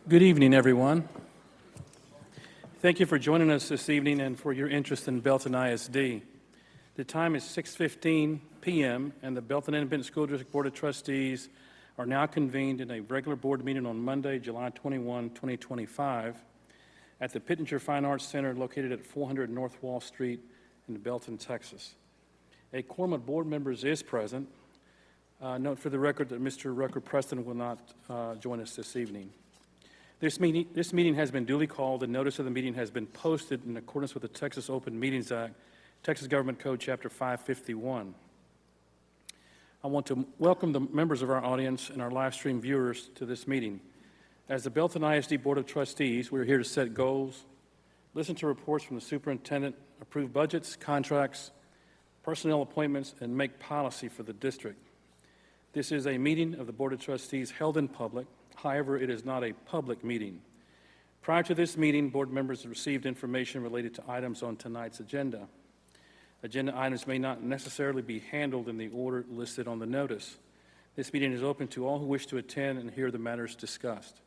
Good evening, everyone. Thank you for joining us this evening and for your interest in Belton ISD. The time is 6:15 p.m. and the Belton Independent School District Board of Trustees are now convened in a regular board meeting on Monday, July 21, 2025 at the Pittenger Fine Arts Center located at 400 North Wall Street in Belton, Texas. A quorum of board members is present. Note for the record that Mr. Rucker Preston will not join us this evening. This meeting has been duly called and notice of the meeting has been posted in accordance with the Texas Open Meetings Act, Texas Government Code Chapter 551. I want to welcome the members of our audience and our live stream viewers to this meeting. As the Belton ISD Board of Trustees, we are here to set goals, listen to reports from the superintendent, approve budgets, contracts, personnel appointments, and make policy for the district. This is a meeting of the Board of Trustees held in public. However, it is not a public meeting. Prior to this meeting, board members received information related to items on tonight's agenda. Agenda items may not necessarily be handled in the order listed on the notice. This meeting is open to all who wish to attend and hear the matters discussed.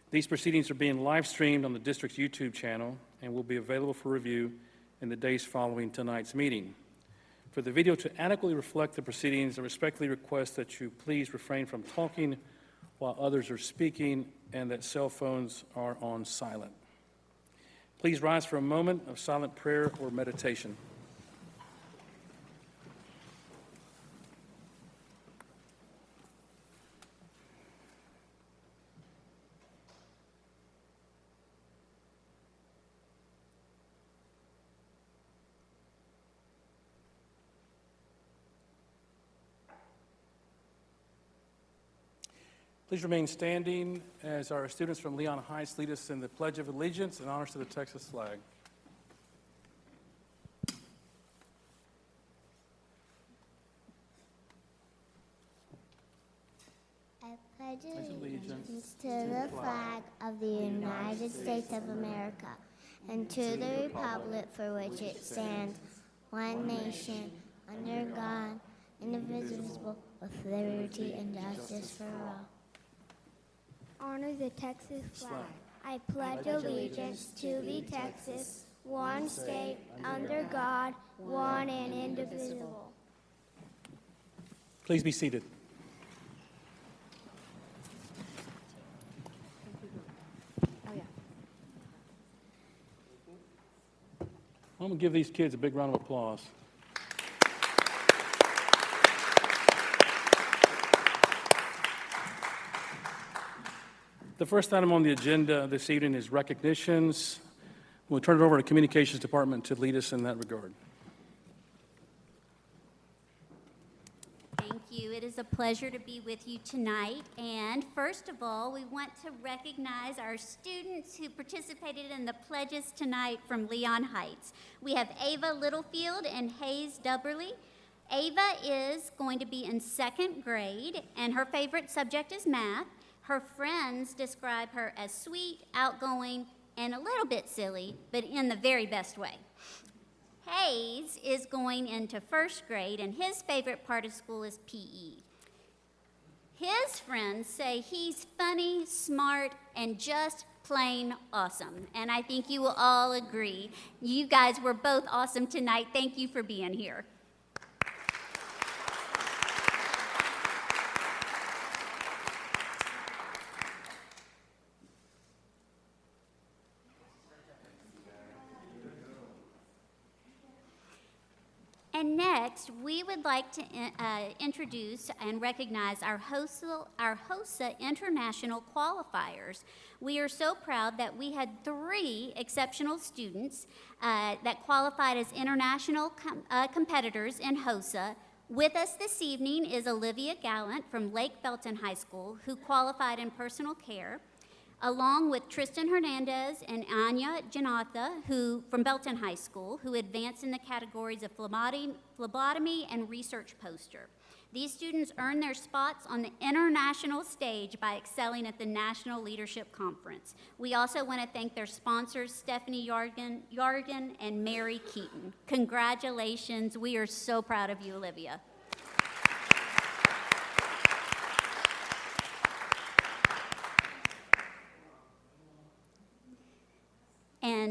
These proceedings are being live streamed on the district's YouTube channel and will be available for review in the days following tonight's meeting. For the video to adequately reflect the proceedings, I respectfully request that you please refrain from talking while others are speaking and that cell phones are on silent. Please rise for a moment of silent prayer or meditation. Please remain standing as our students from Leon Heights lead us in the Pledge of Allegiance and honors to the Texas flag. I pledge allegiance to the flag of the United States of America and to the republic for which it stands, one nation, under God, indivisible, with liberty and justice for all. Honor the Texas flag. I pledge allegiance to the Texas, one state, under God, one and indivisible. Please be seated. I'm going to give these kids a big round of applause. The first item on the agenda this evening is recognitions. We'll turn it over to the Communications Department to lead us in that regard. Thank you. It is a pleasure to be with you tonight. And first of all, we want to recognize our students who participated in the pledges tonight from Leon Heights. We have Ava Littlefield and Hayes Dubberly. Ava is going to be in 2nd grade, and her favorite subject is math. Her friends describe her as sweet, outgoing, and a little bit silly, but in the very best way. Hayes is going into 1st grade, and his favorite part of school is PE. His friends say he's funny, smart, and just plain awesome, and I think you will all agree. You guys were both awesome tonight. Thank you for being here. And next, we would like to introduce and recognize our HOSA International Qualifiers. We are so proud that we had 3 exceptional students that qualified as international competitors in HOSA. With us this evening is Olivia Gallant from Lake Belton High School, who qualified in personal care, along with Tristan Hernandez and Anya Janatha, who from Belton High School, who advanced in the categories of phlebotomy and research poster. These students earned their spots on the international stage by excelling at the National Leadership Conference. We also want to thank their sponsors, Stephanie Yarden and Mary Keaton. Congratulations. We are so proud of you, Olivia.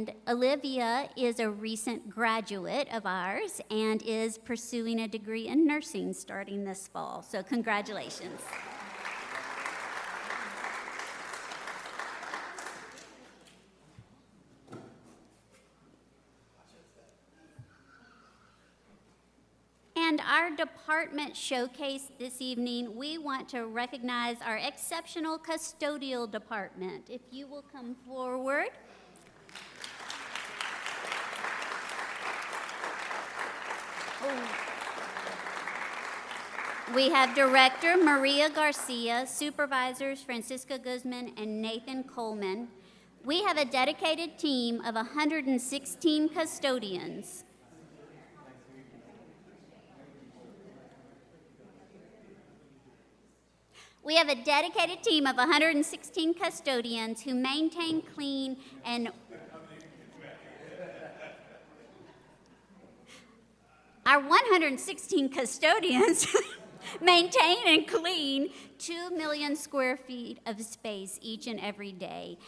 And Olivia is a recent graduate of ours and is pursuing a degree in nursing starting this fall. So congratulations. And our department showcase this evening, we want to recognize our exceptional custodial department. If you will come forward. We have Director Maria Garcia, Supervisors Francisca Guzman and Nathan Coleman. We have a dedicated team of 116 custodians. We have a dedicated team of 116 custodians who maintain, clean, and our 116 custodians maintain and clean 2 million square feet of space each and every day.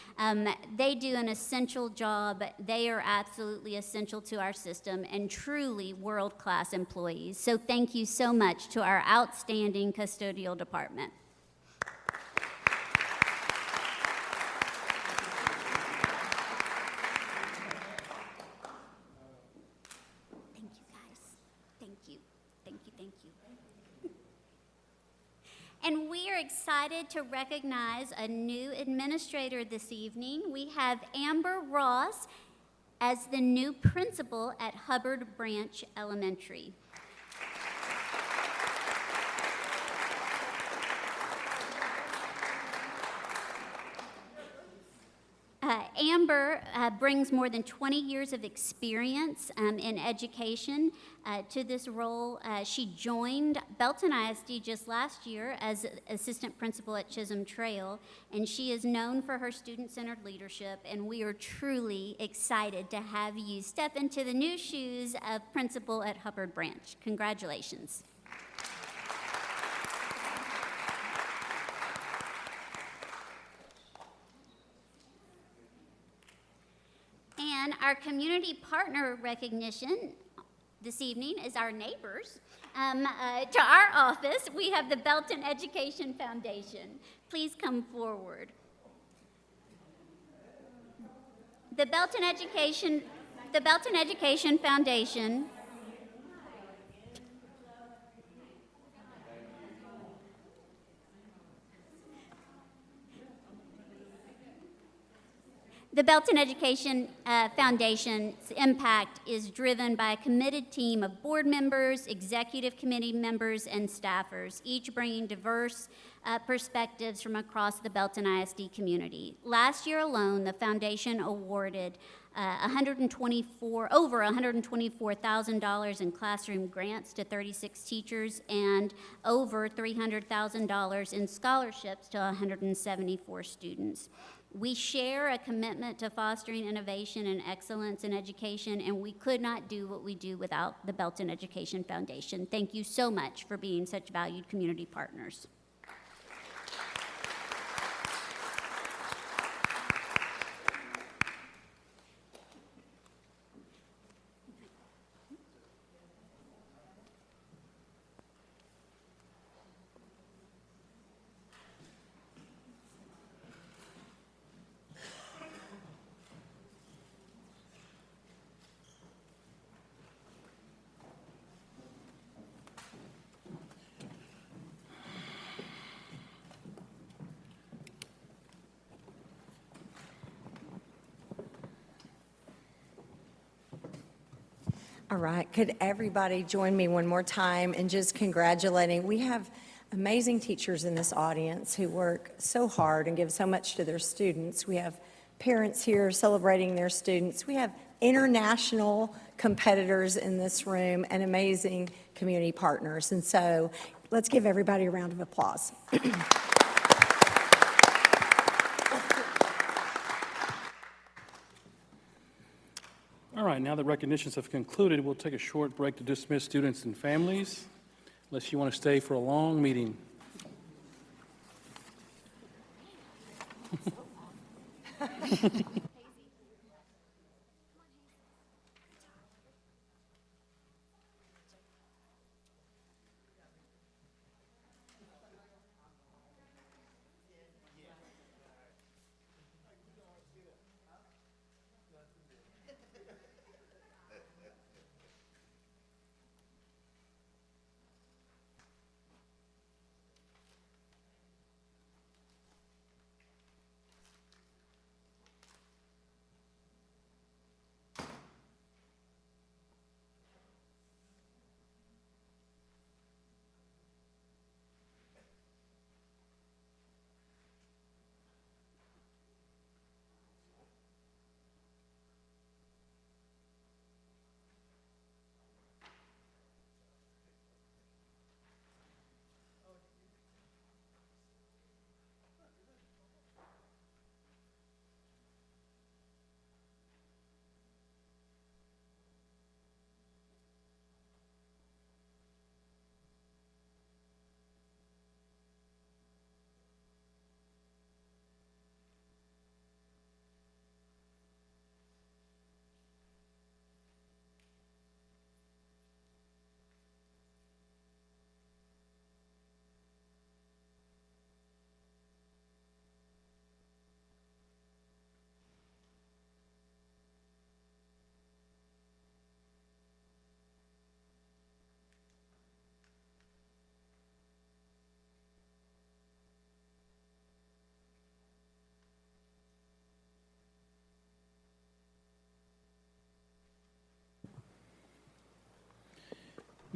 They do an essential job. They are absolutely essential to our system and truly world-class employees. So thank you so much to our outstanding custodial department. And we are excited to recognize a new administrator this evening. We have Amber Ross as the new principal at Hubbard Branch Elementary. Amber brings more than 20 years of experience in education to this role. She joined Belton ISD just last year as assistant principal at Chisholm Trail, and she is known for her student-centered leadership, and we are truly excited to have you step into the new shoes of principal at Hubbard Branch. Congratulations. And our community partner recognition this evening is our neighbors. To our office, we have the Belton Education Foundation. Please come forward. The Belton Education Foundation The Belton Education Foundation's impact is driven by a committed team of board members, executive committee members, and staffers, each bringing diverse perspectives from across the Belton ISD community. Last year alone, the foundation awarded over $124,000 in classroom grants to 36 teachers and over $300,000 in scholarships to 174 students. We share a commitment to fostering innovation and excellence in education, and we could not do what we do without the Belton Education Foundation. Thank you so much for being such valued community partners. All right, could everybody join me one more time in just congratulating? We have amazing teachers in this audience who work so hard and give so much to their students. We have parents here celebrating their students. We have international competitors in this room and amazing community partners. And so let's give everybody a round of applause. All right, now that recognitions have concluded, we'll take a short break to dismiss students and families, unless you want to stay for a long meeting.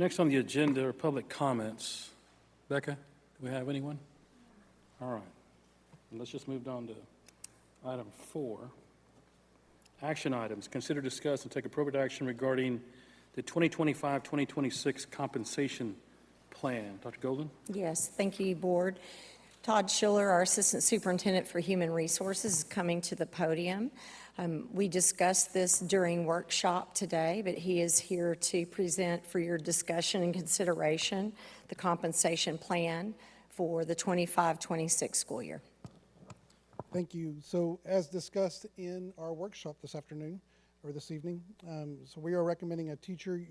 Next on the agenda are public comments. Becca, do we have anyone? All right. Let's just move on to item 4. Action items. Consider, discuss, and take appropriate action regarding the 2025-2026 compensation plan. Dr. Golden? Yes, thank you, Board. Todd Schiller, our Assistant Superintendent for Human Resources, is coming to the podium. We discussed this during workshop today, but he is here to present for your discussion and consideration the compensation plan for the 25-26 school year. Thank you. So as discussed in our workshop this afternoon, or this evening, so we are recommending a teacher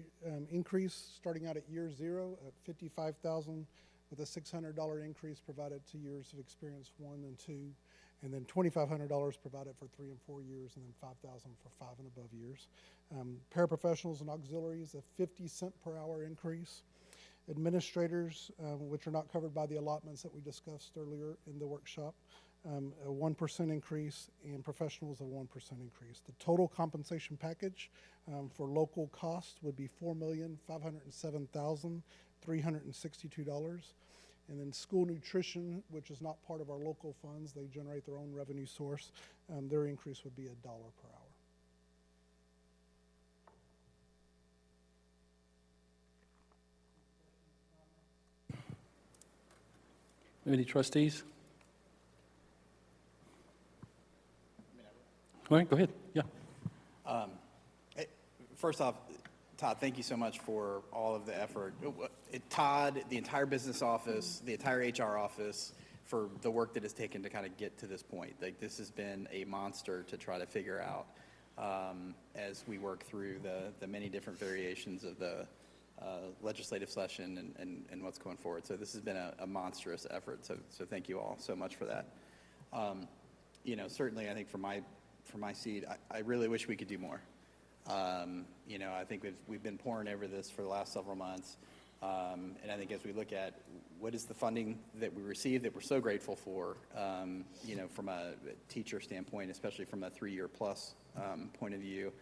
increase starting out at year 0 at $55,000 with a $600 increase provided to years of experience 1 and 2, and then $2,500 provided for 3 and 4 years, and then $5,000 for 5 and above years. Paraprofessionals and auxiliaries, a 50-cent per hour increase. Administrators, which are not covered by the allotments that we discussed earlier in the workshop, a 1% increase, and professionals a 1% increase. The total compensation package for local costs would be $4,507,362. And then school nutrition, which is not part of our local funds, they generate their own revenue source, their increase would be $1 per hour. Any trustees? All right, go ahead. Yeah. First off, Todd, thank you so much for all of the effort. Todd, the entire business office, the entire HR office, for the work that it's taken to kind of get to this point. Like, this has been a monster to try to figure out as we work through the many different variations of the legislative session and what's going forward. So this has been a monstrous effort. So thank you all so much for that. You know, certainly I think from my seat, I really wish we could do more. You know, I think we've been poring over this for the last several months. And I think as we look at what is the funding that we received that we're so grateful for, you know, from a teacher standpoint, especially from a 3-year plus point of view,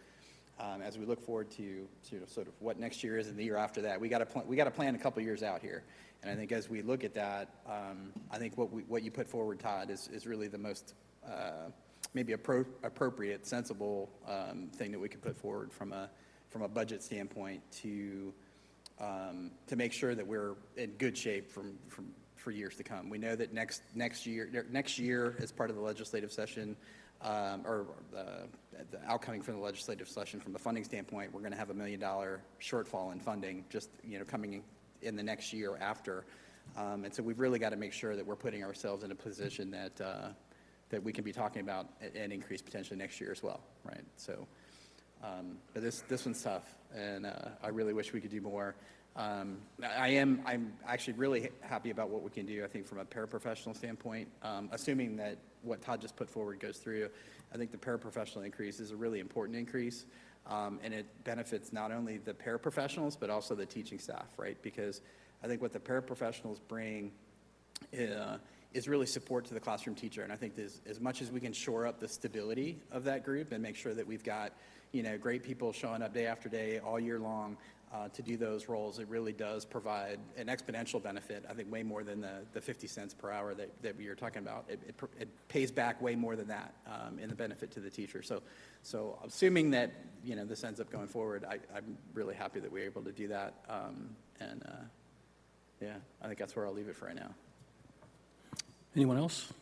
as we look forward to sort of what next year is and the year after that, we got to plan a couple years out here. And I think as we look at that, I think what you put forward, Todd, is really the most maybe appropriate, sensible thing that we could put forward from a budget standpoint to make sure that we're in good shape for years to come. We know that next year as part of the legislative session, or the outcoming from the legislative session from the funding standpoint, we're going to have $1 million shortfall in funding just, you know, coming in the next year after. And so we've really got to make sure that we're putting ourselves in a position that we can be talking about an increase potentially next year as well, right? So, but this one's tough, and I really wish we could do more. I'm actually really happy about what we can do, I think, from a paraprofessional standpoint. Assuming that what Todd just put forward goes through, I think the paraprofessional increase is a really important increase, and it benefits not only the paraprofessionals, but also the teaching staff, right? Because I think what the paraprofessionals bring is really support to the classroom teacher. And I think as much as we can shore up the stability of that group and make sure that we've got, you know, great people showing up day after day all year long to do those roles, it really does provide an exponential benefit, I think way more than the 50 cents per hour that we were talking about. It pays back way more than that in the benefit to the teacher. So assuming that, you know, this ends up going forward, I'm really happy that we're able to do that. Yeah, I think that's where I'll leave it for right now. Anyone else?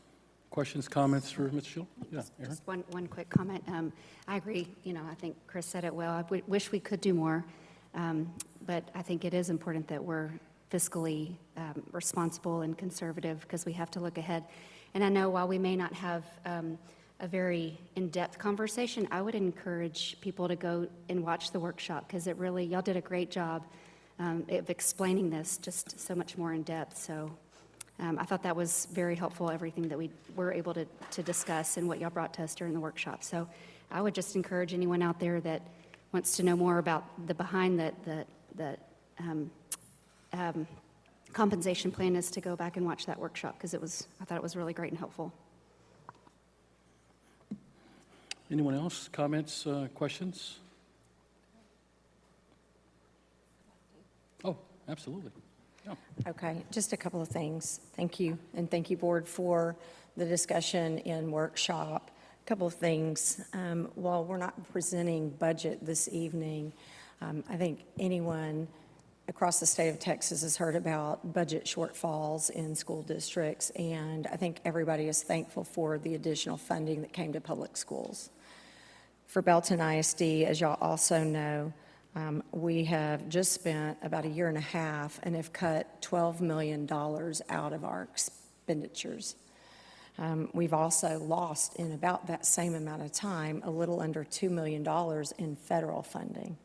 Questions, comments for Mr. Schill? Yeah, Aaron? Just one quick comment. I agree. You know, I think Chris said it well. I wish we could do more, but I think it is important that we're fiscally responsible and conservative because we have to look ahead. And I know while we may not have a very in-depth conversation, I would encourage people to go and watch the workshop because it really, y'all did a great job of explaining this just so much more in depth. So I thought that was very helpful, everything that we were able to discuss and what y'all brought to us during the workshop. So I would just encourage anyone out there that wants to know more about the behind the compensation plan is to go back and watch that workshop because I thought it was really great and helpful. Anyone else? Comments, questions? Oh, absolutely. Yeah. Okay, just a couple of things. Thank you, and thank you, Board, for the discussion in workshop. A couple of things. While we're not presenting budget this evening, I think anyone across the state of Texas has heard about budget shortfalls in school districts, and I think everybody is thankful for the additional funding that came to public schools. For Belton ISD, as y'all also know, we have just spent about a year and a half and have cut $12 million out of our expenditures. We've also lost in about that same amount of time a little under $2 million in federal funding.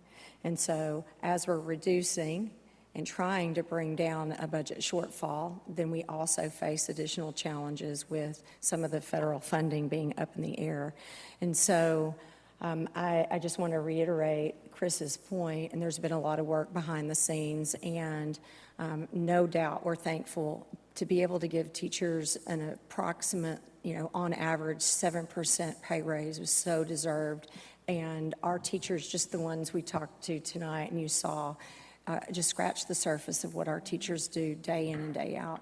And so as we're reducing and trying to bring down a budget shortfall, then we also face additional challenges with some of the federal funding being up in the air. And so I just want to reiterate Chris's point, and there's been a lot of work behind the scenes, and no doubt we're thankful to be able to give teachers an approximate, on average, 7% pay raise was so deserved. And our teachers, just the ones we talked to tonight and you saw, just scratch the surface of what our teachers do day in and day out.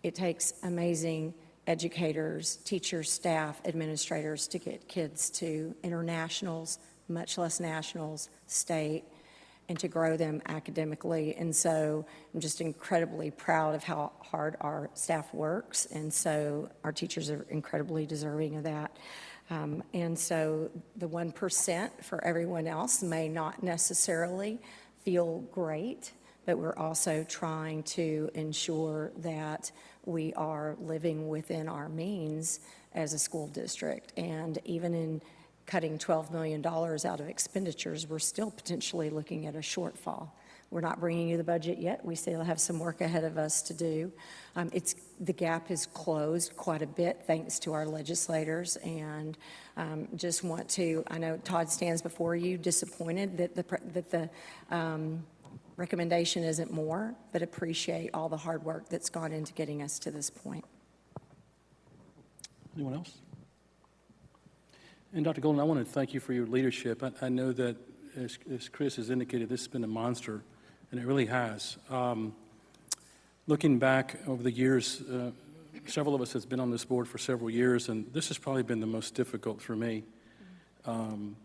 It takes amazing educators, teachers, staff, administrators to get kids to internationals, much less nationals, state, and to grow them academically. And so I'm just incredibly proud of how hard our staff works, and so our teachers are incredibly deserving of that. And so the 1% for everyone else may not necessarily feel great, but we're also trying to ensure that we are living within our means as a school district. And even in cutting $12 million out of expenditures, we're still potentially looking at a shortfall. We're not bringing you the budget yet. We still have some work ahead of us to do. The gap is closed quite a bit thanks to our legislators, and just want to, I know Todd stands before you disappointed that the recommendation isn't more, but appreciate all the hard work that's gone into getting us to this point. Anyone else? And Dr. Golden, I want to thank you for your leadership. I know that, as Chris has indicated, this has been a monster, and it really has. Looking back over the years, several of us has been on this board for several years, and this has probably been the most difficult for me. Looking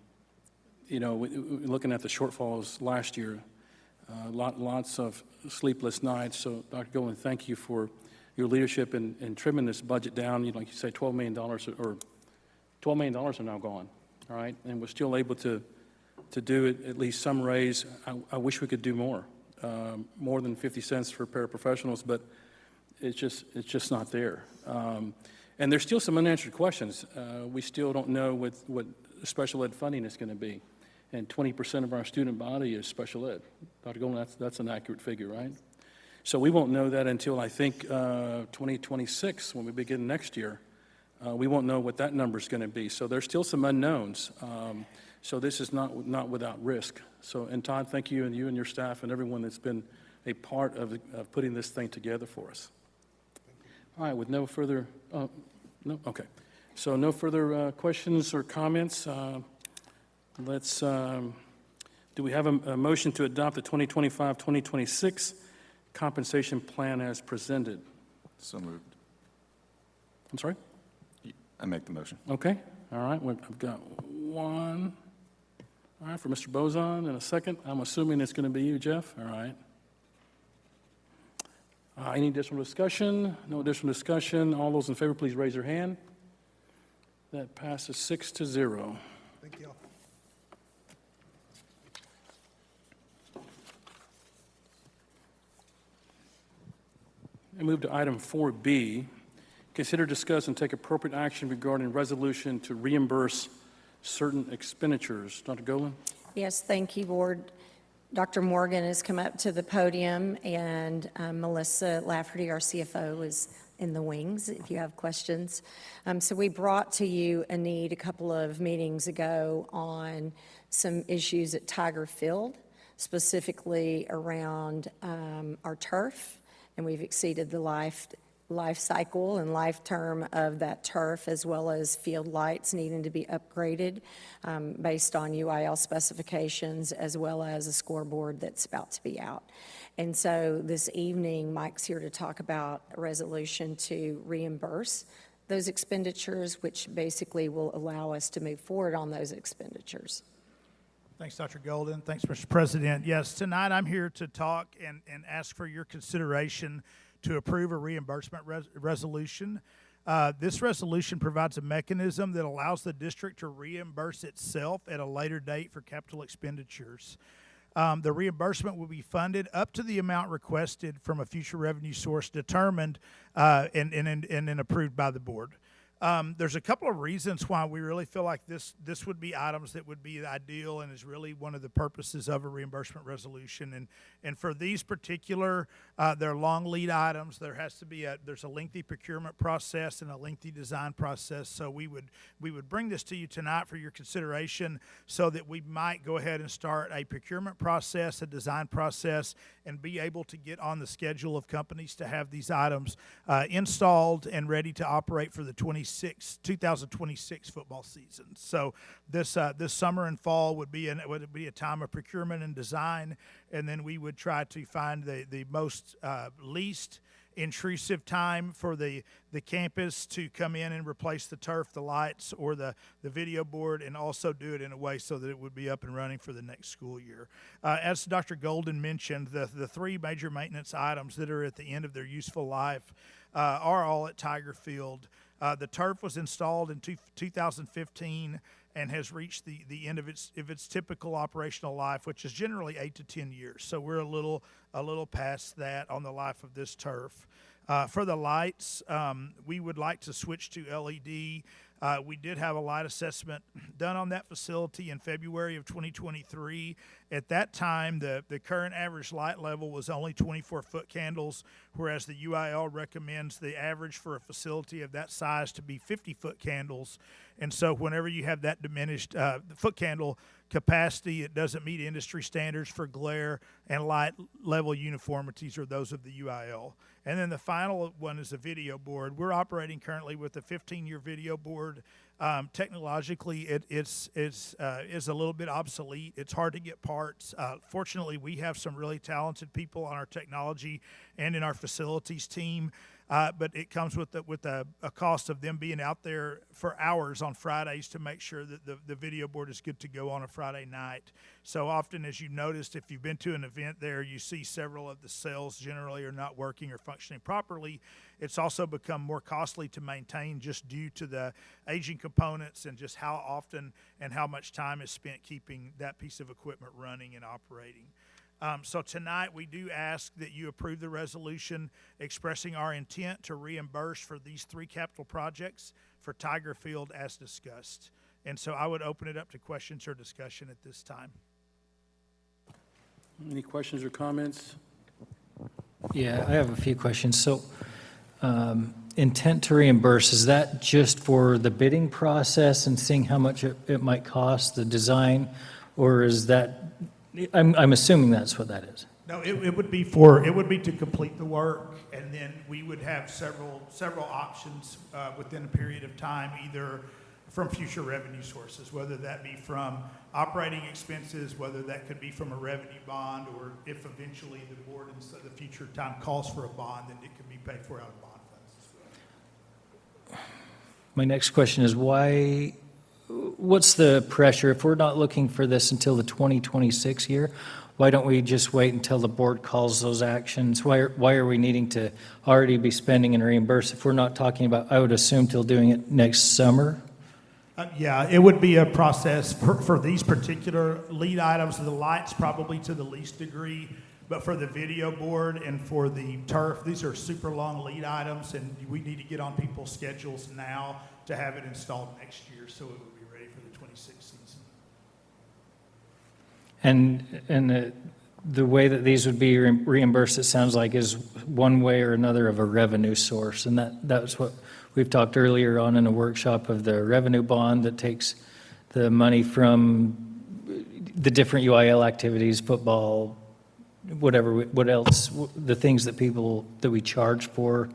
at the shortfalls last year, lots of sleepless nights. So, Dr. Golden, thank you for your leadership in trimming this budget down. Like you say, $12 million or $12 million are now gone, all right? And we're still able to do it, at least some raise. I wish we could do more than 50 cents for paraprofessionals, but it's just not there. And there's still some unanswered questions. We still don't know what special ed funding is going to be. And 20% of our student body is special ed. Dr. Golden, that's an accurate figure, right? So we won't know that until, I think, 2026, when we begin next year. We won't know what that number is going to be. So there's still some unknowns. So this is not without risk. So, and Todd, thank you and your staff and everyone that's been a part of putting this thing together for us. All right, with no further, no, okay. So no further questions or comments. Do we have a motion to adopt the 2025-2026 compensation plan as presented? So moved. I'm sorry? I make the motion. Okay, all right, I've got one. All right, for Mr. Bozon in a second. I'm assuming it's going to be you, Jeff. All right. Any additional discussion? No additional discussion. All those in favor, please raise your hand. That passes 6-0. Thank you all. I move to item 4B. Consider, discuss, and take appropriate action regarding resolution to reimburse certain expenditures. Dr. Golan? Yes, thank you, Board. Dr. Morgan has come up to the podium, and Melissa Lafferty, our CFO, is in the wings if you have questions. So we brought to you a need a couple of meetings ago on some issues at Tiger Field, specifically around our turf, and we've exceeded the life cycle and life term of that turf, as well as field lights needing to be upgraded based on UIL specifications, as well as a scoreboard that's about to be out. And so this evening, Mike's here to talk about a resolution to reimburse those expenditures, which basically will allow us to move forward on those expenditures. Thanks, Dr. Golden. Thanks, Mr. President. Yes, tonight I'm here to talk and ask for your consideration to approve a reimbursement resolution. This resolution provides a mechanism that allows the district to reimburse itself at a later date for capital expenditures. The reimbursement will be funded up to the amount requested from a future revenue source determined and approved by the board. There's a couple of reasons why we really feel like this would be items that would be ideal and is really one of the purposes of a reimbursement resolution. And for these particular, they're long lead items. There's a lengthy procurement process and a lengthy design process. So we would bring this to you tonight for your consideration so that we might go ahead and start a procurement process, a design process, and be able to get on the schedule of companies to have these items installed and ready to operate for the 2026 football season. So this summer and fall would be a time of procurement and design, and then we would try to find the most least intrusive time for the campus to come in and replace the turf, the lights, or the video board, and also do it in a way so that it would be up and running for the next school year. As Dr. Golden mentioned, the three major maintenance items that are at the end of their useful life are all at Tiger Field. The turf was installed in 2015 and has reached the end of its typical operational life, which is generally 8 to 10 years. So we're a little past that on the life of this turf. For the lights, we would like to switch to LED. We did have a light assessment done on that facility in February of 2023. At that time, the current average light level was only 24-foot candles, whereas the UIL recommends the average for a facility of that size to be 50-foot candles. And so whenever you have that diminished foot candle capacity, it doesn't meet industry standards for glare and light level uniformities or those of the UIL. And then the final one is a video board. We're operating currently with a 15-year video board. Technologically, it is a little bit obsolete. It's hard to get parts. Fortunately, we have some really talented people on our technology and in our facilities team. But it comes with a cost of them being out there for hours on Fridays to make sure that the video board is good to go on a Friday night. So often, as you noticed, if you've been to an event there, you see several of the cells generally are not working or functioning properly. It's also become more costly to maintain just due to the aging components and just how often and how much time is spent keeping that piece of equipment running and operating. So tonight, we do ask that you approve the resolution expressing our intent to reimburse for these three capital projects for Tiger Field as discussed. And so I would open it up to questions or discussion at this time. Any questions or comments? Yeah, I have a few questions. So intent to reimburse, is that just for the bidding process and seeing how much it might cost, the design, or is that, I'm assuming that's what that is? No, it would be to complete the work, and then we would have several options within a period of time, either from future revenue sources, whether that be from operating expenses, whether that could be from a revenue bond, or if eventually the board in the future time calls for a bond, then it could be paid for out of bond funds as well. My next question is what's the pressure? If we're not looking for this until the 2026 year, why don't we just wait until the board calls those actions? Why are we needing to already be spending and reimburse if we're not talking about, I would assume, till doing it next summer? Yeah, it would be a process for these particular lead items. The lights probably to the least degree, but for the video board and for the turf, these are super long lead items, and we need to get on people's schedules now to have it installed next year, so it would be ready for the 26 season. And the way that these would be reimbursed, it sounds like, is one way or another of a revenue source, and that's what we've talked earlier on in a workshop of the revenue bond that takes the money from the different UIL activities, football, whatever, what else, the things that we charge for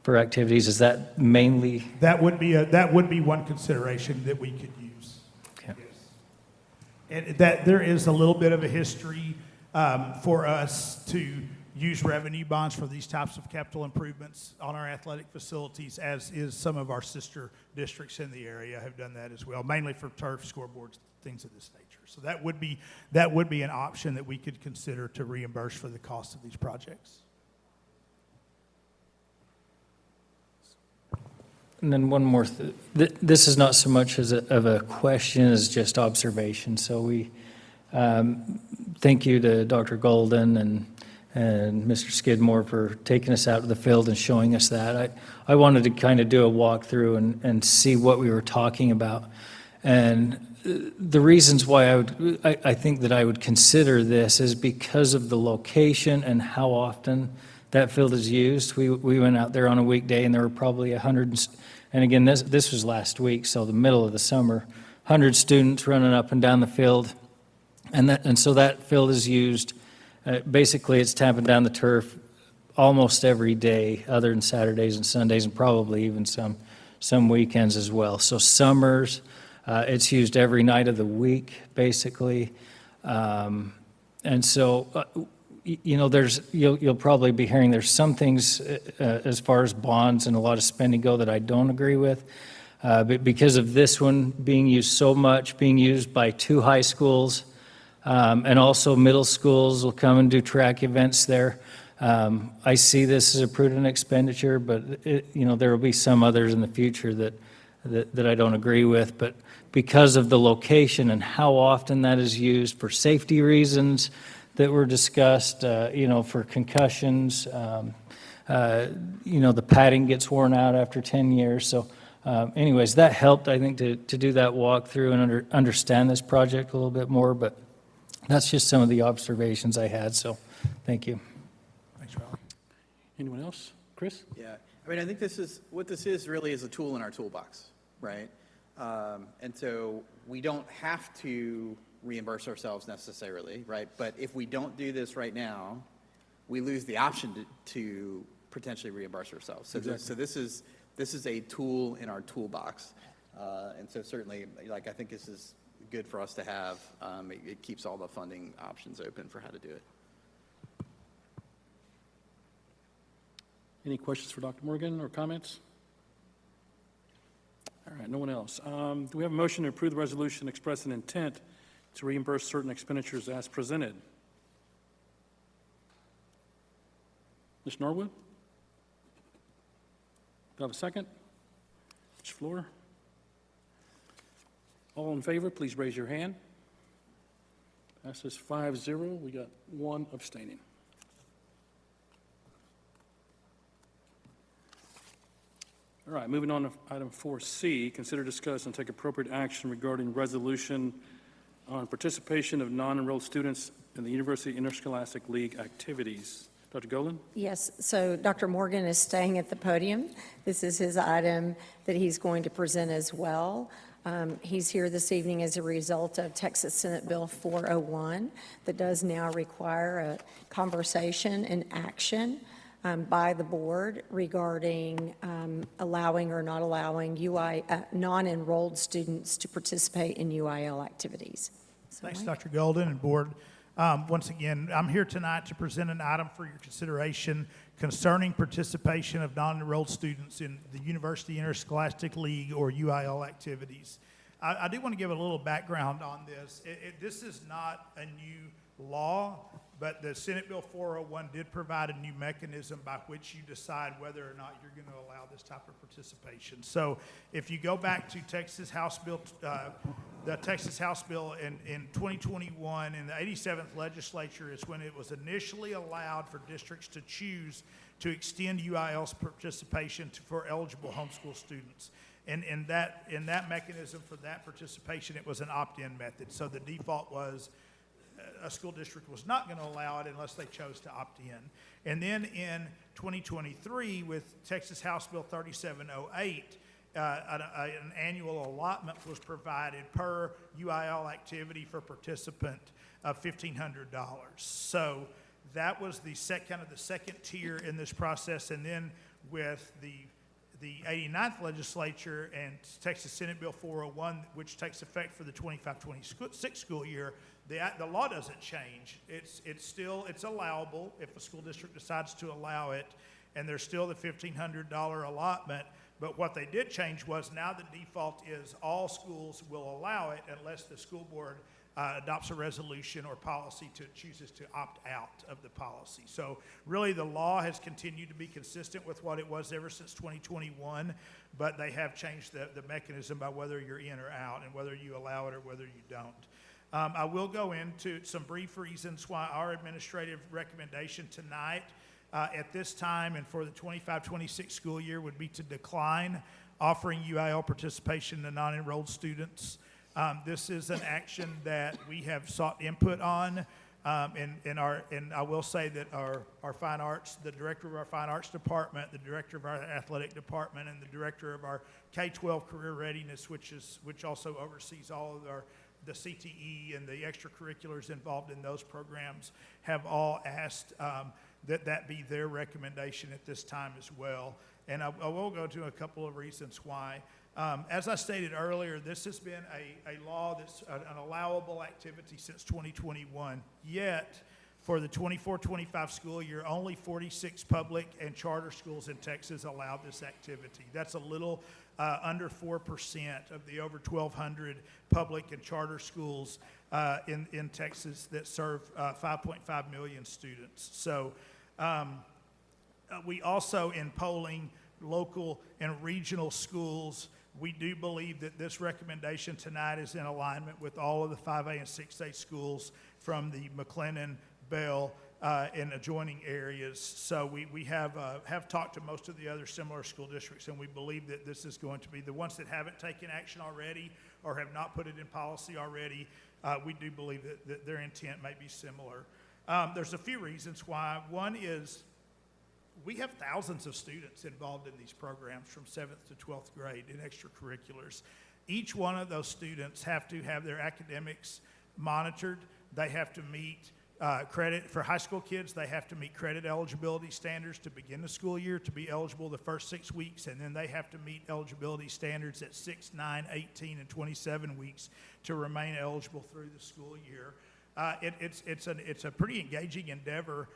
for activities? Is that mainly? That would be one consideration that we could use. Okay. Yes. And that there is a little bit of a history for us to use revenue bonds for these types of capital improvements on our athletic facilities, as is some of our sister districts in the area have done that as well, mainly for turf, scoreboards, things of this nature. So that would be an option that we could consider to reimburse for the cost of these projects. And then one more, this is not so much of a question as just observation. So we thank you to Dr. Golden and Mr. Skidmore for taking us out to the field and showing us that. I wanted to kind of do a walkthrough and see what we were talking about. And the reasons why I think that I would consider this is because of the location and how often that field is used. We went out there on a weekday and there were probably 100, and again, this was last week, so the middle of the summer, 100 students running up and down the field. And so that field is used. Basically, it's tapping down the turf almost every day, other than Saturdays and Sundays, and probably even some weekends as well. So summers, it's used every night of the week, basically. And so, you know, you'll probably be hearing there's some things as far as bonds and a lot of spending go that I don't agree with. But because of this one being used so much, being used by 2 high schools, and also middle schools will come and do track events there. I see this as a prudent expenditure, but you know, there will be some others in the future that I don't agree with. But because of the location and how often that is used for safety reasons that were discussed, you know, for concussions, you know, the padding gets worn out after 10 years. So anyways, that helped, I think, to do that walkthrough and understand this project a little bit more. But that's just some of the observations I had, so thank you. Thanks, Riley. Anyone else? Chris? Yeah, I mean, I think what this is really is a tool in our toolbox, right? And so we don't have to reimburse ourselves necessarily, right? But if we don't do this right now, we lose the option to potentially reimburse ourselves. So, Exactly. so this is a tool in our toolbox, and so certainly, like, I think this is good for us to have. It keeps all the funding options open for how to do it. Any questions for Dr. Morgan or comments? All right, no one else. Do we have a motion to approve the resolution expressing intent to reimburse certain expenditures as presented? Ms. Norwood? Do I have a second? Ms. Floor? All in favor, please raise your hand. Passes 5-0. We got 1 abstaining. All right, moving on to item 4C, consider, discuss, and take appropriate action regarding resolution on participation of non-enrolled students in the University Interscholastic League activities. Dr. Golan? Yes, so Dr. Morgan is staying at the podium. This is his item that he's going to present as well. He's here this evening as a result of Texas Senate Bill 401 that does now require a conversation and action by the board regarding allowing or not allowing non-enrolled students to participate in UIL activities. So Thanks, Mike? Dr. Golden and board. Once again, I'm here tonight to present an item for your consideration concerning participation of non-enrolled students in the University Interscholastic League or UIL activities. I do want to give a little background on this. This is not a new law, but the Senate Bill 401 did provide a new mechanism by which you decide whether or not you're going to allow this type of participation. So if you go back to Texas House Bill, the Texas House Bill in 2021 in the 87th legislature is when it was initially allowed for districts to choose to extend UIL's participation for eligible homeschool students. And in that mechanism for that participation, it was an opt-in method. So the default was a school district was not going to allow it unless they chose to opt in. And then in 2023, with Texas House Bill 3708, an annual allotment was provided per UIL activity for participant of $1,500. So that was the second tier in this process. And then with the 89th legislature and Texas Senate Bill 401, which takes effect for the 25-26 school year, the law doesn't change. It's allowable if a school district decides to allow it, and there's still the $1,500 allotment. But what they did change was now the default is all schools will allow it unless the school board adopts a resolution or policy chooses to opt out of the policy. So really the law has continued to be consistent with what it was ever since 2021, but they have changed the mechanism by whether you're in or out and whether you allow it or whether you don't. I will go into some brief reasons why our administrative recommendation tonight at this time and for the 25-26 school year would be to decline offering UIL participation to non-enrolled students. This is an action that we have sought input on, and I will say that our fine arts, the director of our fine arts department, the director of our athletic department, and the director of our K-12 career readiness, which also oversees all of the CTE and the extracurriculars involved in those programs, have all asked that be their recommendation at this time as well. And I will go to a couple of reasons why. As I stated earlier, this has been a law that's an allowable activity since 2021. Yet, for the 24-25 school year, only 46 public and charter schools in Texas allowed this activity. That's a little under 4% of the over 1,200 public and charter schools in Texas that serve 5.5 million students. So we also, in polling local and regional schools, we do believe that this recommendation tonight is in alignment with all of the 5A and 6A schools from the McLennan, Bell, and adjoining areas. So we have talked to most of the other similar school districts, and we believe that this is going to be the ones that haven't taken action already or have not put it in policy already. We do believe that their intent may be similar. There's a few reasons why. One is we have thousands of students involved in these programs from 7th to 12th grade in extracurriculars. Each one of those students have to have their academics monitored. They have to meet credit. For high school kids, they have to meet credit eligibility standards to begin the school year to be eligible the first 6 weeks, and then they have to meet eligibility standards at 6, 9, 18, and 27 weeks to remain eligible through the school year. It's a pretty engaging endeavor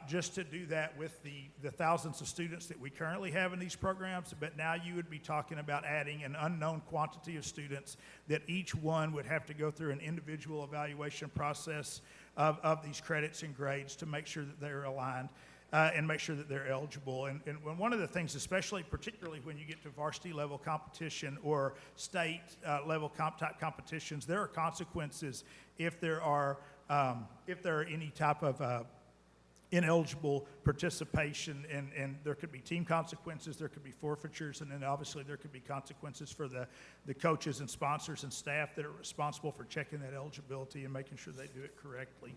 just to do that with the thousands of students that we currently have in these programs, but now you would be talking about adding an unknown quantity of students that each one would have to go through an individual evaluation process of these credits and grades to make sure that they're aligned and make sure that they're eligible. And one of the things, particularly when you get to varsity level competition or state level type competitions, there are consequences if there are any type of ineligible participation, and there could be team consequences, there could be forfeitures, and then obviously there could be consequences for the coaches and sponsors and staff that are responsible for checking that eligibility and making sure they do it correctly.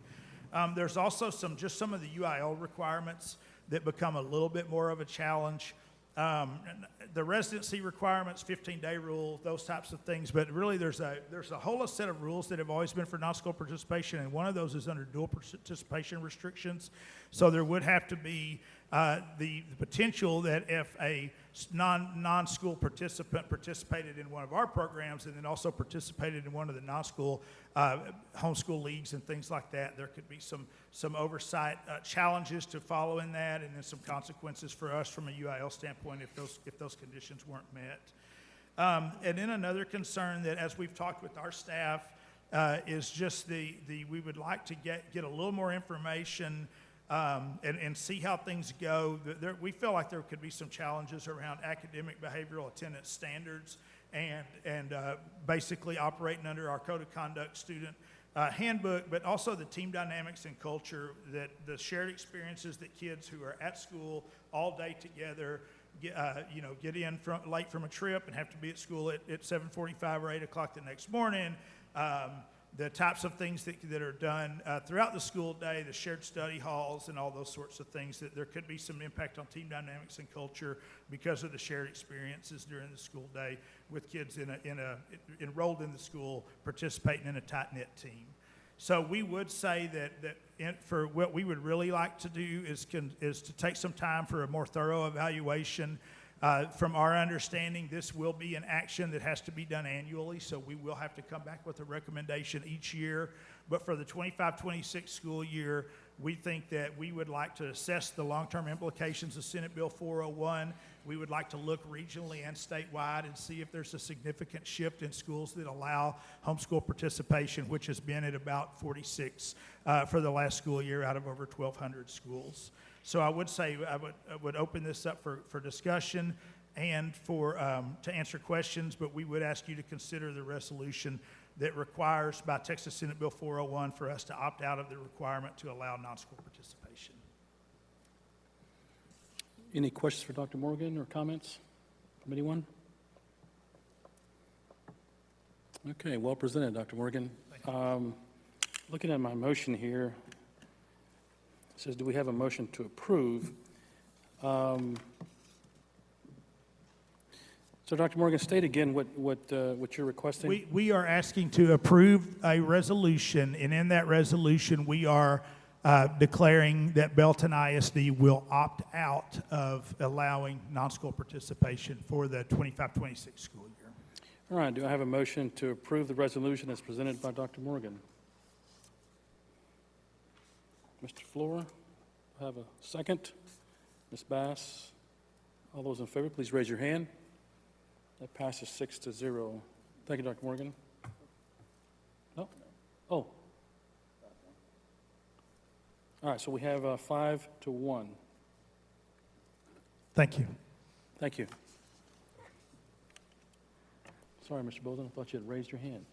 There's also some of the UIL requirements that become a little bit more of a challenge. The residency requirements, 15-day rule, those types of things, but really there's a whole set of rules that have always been for non-school participation, and one of those is under dual participation restrictions. So there would have to be the potential that if a non-school participant participated in one of our programs and then also participated in one of the non-school homeschool leagues and things like that, there could be some oversight challenges to following that, and then some consequences for us from a UIL standpoint if those conditions weren't met. And then another concern that, as we've talked with our staff, is just we would like to get a little more information and see how things go. We feel like there could be some challenges around academic behavioral attendance standards and basically operating under our code of conduct student handbook, but also the team dynamics and culture, that the shared experiences that kids who are at school all day together get in late from a trip and have to be at school at 7:45 or 8 o'clock the next morning. The types of things that are done throughout the school day, the shared study halls and all those sorts of things, that there could be some impact on team dynamics and culture because of the shared experiences during the school day with kids enrolled in the school participating in a tight-knit team. So we would say for what we would really like to do is to take some time for a more thorough evaluation. From our understanding, this will be an action that has to be done annually, so we will have to come back with a recommendation each year. But for the 25-26 school year, we think that we would like to assess the long-term implications of Senate Bill 401. We would like to look regionally and statewide and see if there's a significant shift in schools that allow homeschool participation, which has been at about 46 for the last school year out of over 1,200 schools. So I would say I would open this up for discussion and to answer questions, but we would ask you to consider the resolution that requires by Texas Senate Bill 401 for us to opt out of the requirement to allow non-school participation. Any questions for Dr. Morgan or comments from anyone? Okay, well presented, Dr. Morgan. Looking at my motion here, it says, do we have a motion to approve? So, Dr. Morgan, state again what you're requesting. We are asking to approve a resolution, and in that resolution, we are declaring that Belton ISD will opt out of allowing non-school participation for the 25-26 school year. All right, do I have a motion to approve the resolution as presented by Dr. Morgan? Mr. Flora, I have a second. Ms. Bass, all those in favor, please raise your hand. That passes 6-0. Thank you, Dr. Morgan. No? Oh. All right, so we have 5-1. Thank you. Thank you. Sorry, Mr. Bolden, I thought you had raised your hand.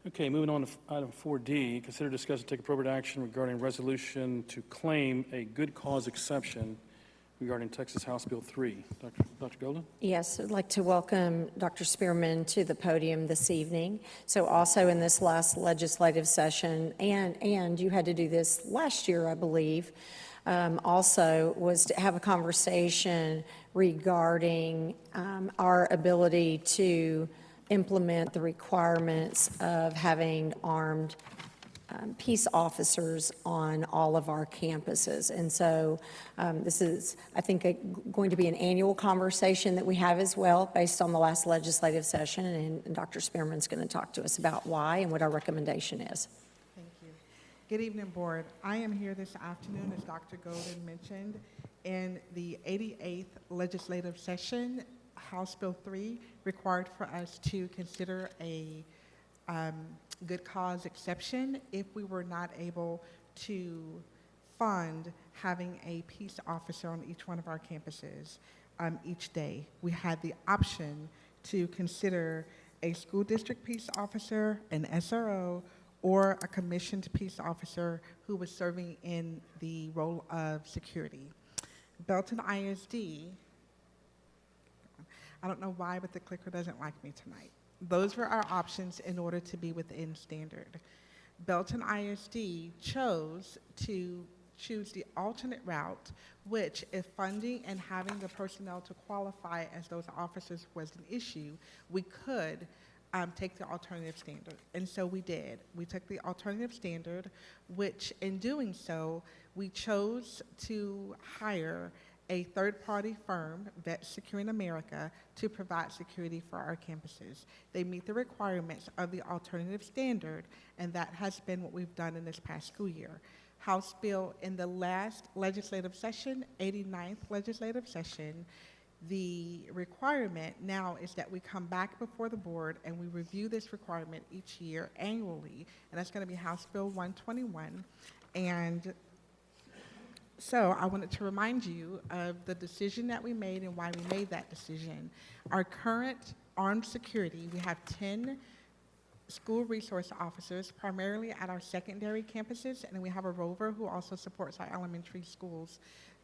Okay, moving on to item 4D, consider, discuss, and take appropriate action regarding resolution to claim a good cause exception regarding Texas House Bill 3. Dr. Golden? Yes, I'd like to welcome Dr. Spearman to the podium this evening. So also in this last legislative session, and you had to do this last year, I believe, also was to have a conversation regarding our ability to implement the requirements of having armed peace officers on all of our campuses. And so this is, I think, going to be an annual conversation that we have as well based on the last legislative session, and Dr. Spearman's going to talk to us about why and what our recommendation is. Thank you. Good evening, Board. I am here this afternoon, as Dr. Golden mentioned, in the 88th legislative session. House Bill 3 required for us to consider a good cause exception if we were not able to fund having a peace officer on each one of our campuses each day. We had the option to consider a school district peace officer, an SRO, or a commissioned peace officer who was serving in the role of security. Belton ISD, I don't know why, but the clicker doesn't like me tonight. Those were our options in order to be within standard. Belton ISD chose to choose the alternate route, which, if funding and having the personnel to qualify as those officers was an issue, we could take the alternative standard. And so we did. We took the alternative standard, which in doing so, we chose to hire a third-party firm, Vet Securing America, to provide security for our campuses. They meet the requirements of the alternative standard, and that has been what we've done in this past school year. House Bill in the last legislative session, 89th legislative session, the requirement now is that we come back before the board and we review this requirement each year annually, and that's going to be House Bill 121. And so I wanted to remind you of the decision that we made and why we made that decision. Our current armed security, we have 10 school resource officers, primarily at our secondary campuses, and then we have a rover who also supports our elementary schools.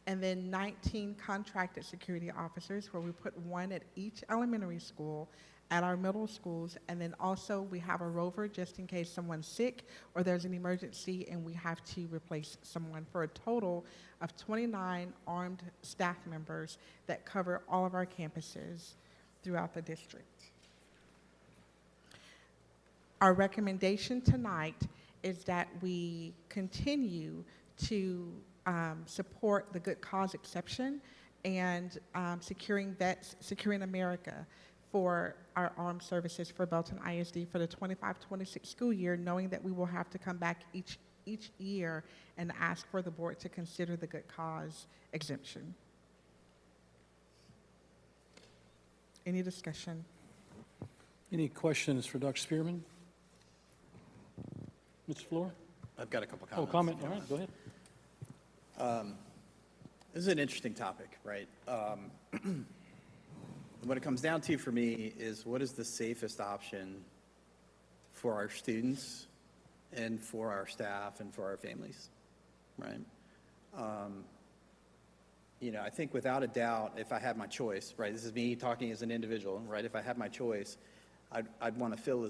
And then 19 contracted security officers, where we put one at each elementary school, at our middle schools, and then also we have a rover just in case someone's sick or there's an emergency and we have to replace someone, for a total of 29 armed staff members that cover all of our campuses throughout the district. Our recommendation tonight is that we continue to support the good cause exception and securing vets, securing America for our armed services for Belton ISD for the 25-26 school year, knowing that we will have to come back each year and ask for the board to consider the good cause exemption. Any discussion? Any questions for Dr. Spearman? Mr. Floor? I've got a couple Oh, comments. comment, all right, go ahead. This is an interesting topic, right? What it comes down to for me is what is the safest option for our students and for our staff and for our families, right? You know, I think without a doubt, if I had my choice, right, this is me talking as an individual, right? If I had my choice, I'd want to fill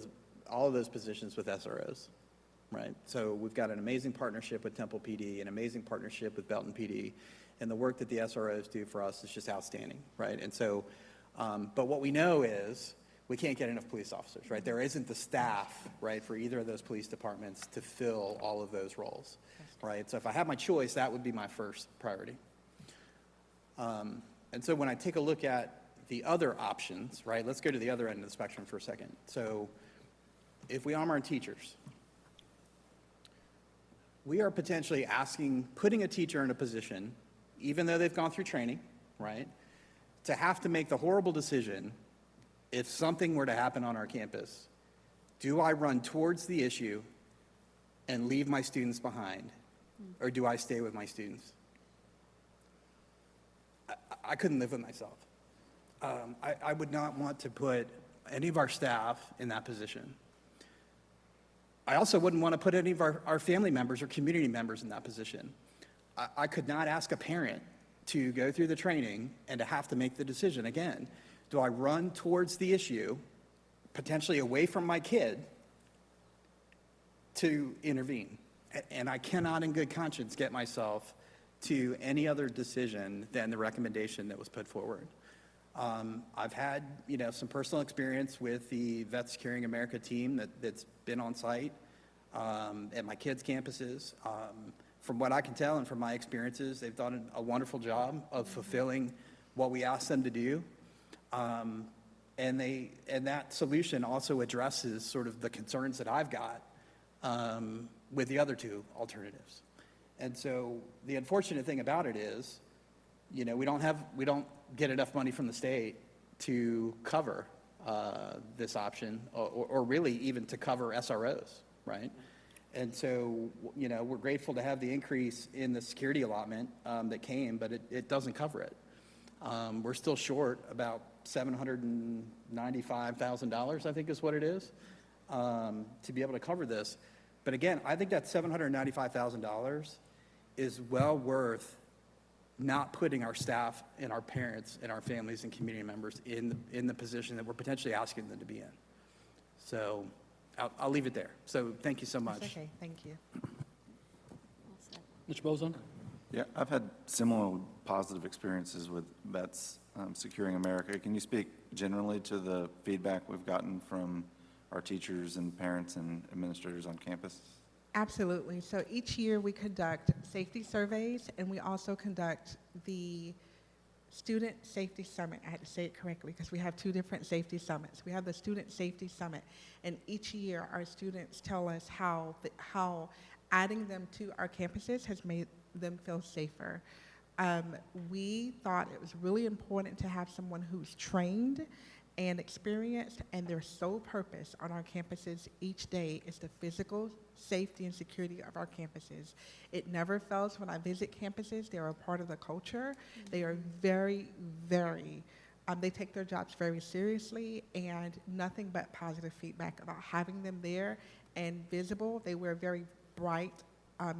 all of those positions with SROs, right? So we've got an amazing partnership with Temple PD, an amazing partnership with Belton PD, and the work that the SROs do for us is just outstanding, right? And so, but what we know is we can't get enough police officers, right? There isn't the staff, right, for either of those police departments to fill all of those roles, right? So if I had my choice, that would be my first priority. And so when I take a look at the other options, right, let's go to the other end of the spectrum for a second. So if we arm our teachers, we are potentially putting a teacher in a position, even though they've gone through training, right, to have to make the horrible decision if something were to happen on our campus. Do I run towards the issue and leave my students behind, or do I stay with my students? I couldn't live with myself. I would not want to put any of our staff in that position. I also wouldn't want to put any of our family members or community members in that position. I could not ask a parent to go through the training and to have to make the decision again. Do I run towards the issue, potentially away from my kid, to intervene? And I cannot in good conscience get myself to any other decision than the recommendation that was put forward. I've had, some personal experience with the Vets Securing America team that's been on site at my kids' campuses. From what I can tell and from my experiences, they've done a wonderful job of fulfilling what we asked them to do. And that solution also addresses sort of the concerns that I've got with the other two alternatives. And so the unfortunate thing about it is, we don't get enough money from the state to cover this option, or really even to cover SROs, right? And so, we're grateful to have the increase in the security allotment that came, but it doesn't cover it. We're still short about $795,000, I think is what it is, to be able to cover this. But again, I think that $795,000 is well worth not putting our staff and our parents and our families and community members in the position that we're potentially asking them to be in. So I'll leave it there. So thank you so much. That's okay, thank you. Mr. Bozon? Yeah, I've had similar positive experiences with Vets Securing America. Can you speak generally to the feedback we've gotten from our teachers and parents and administrators on campus? Absolutely. So each year we conduct safety surveys, and we also conduct the Student Safety Summit. I had to say it correctly because we have two different safety summits. We have the Student Safety Summit, and each year our students tell us how adding them to our campuses has made them feel safer. We thought it was really important to have someone who's trained and experienced, and their sole purpose on our campuses each day is the physical safety and security of our campuses. It never fails when I visit campuses. They're a part of the culture. They are very, very, they take their jobs very seriously, and nothing but positive feedback about having them there and visible. They wear very bright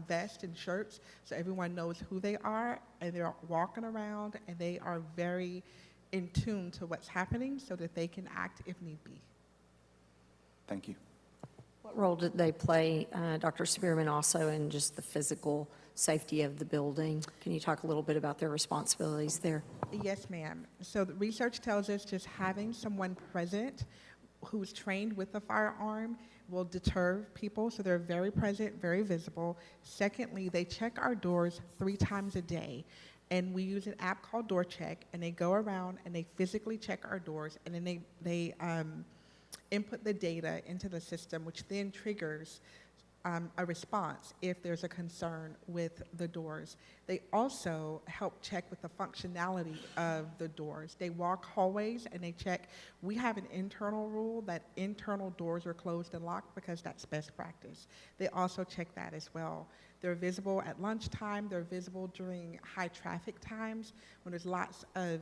vests and shirts, so everyone knows who they are, and they're walking around, and they are very in tune to what's happening so that they can act if need be. Thank you. What role did they play, Dr. Spearman, also in just the physical safety of the building? Can you talk a little bit about their responsibilities there? Yes, ma'am. So the research tells us just having someone present who's trained with a firearm will deter people, so they're very present, very visible. Secondly, they check our doors 3 times a day. And we use an app called Door Check, and they go around and they physically check our doors, and then they input the data into the system, which then triggers a response if there's a concern with the doors. They also help check with the functionality of the doors. They walk hallways and they check. We have an internal rule that internal doors are closed and locked because that's best practice. They also check that as well. They're visible at lunchtime. They're visible during high traffic times when there's lots of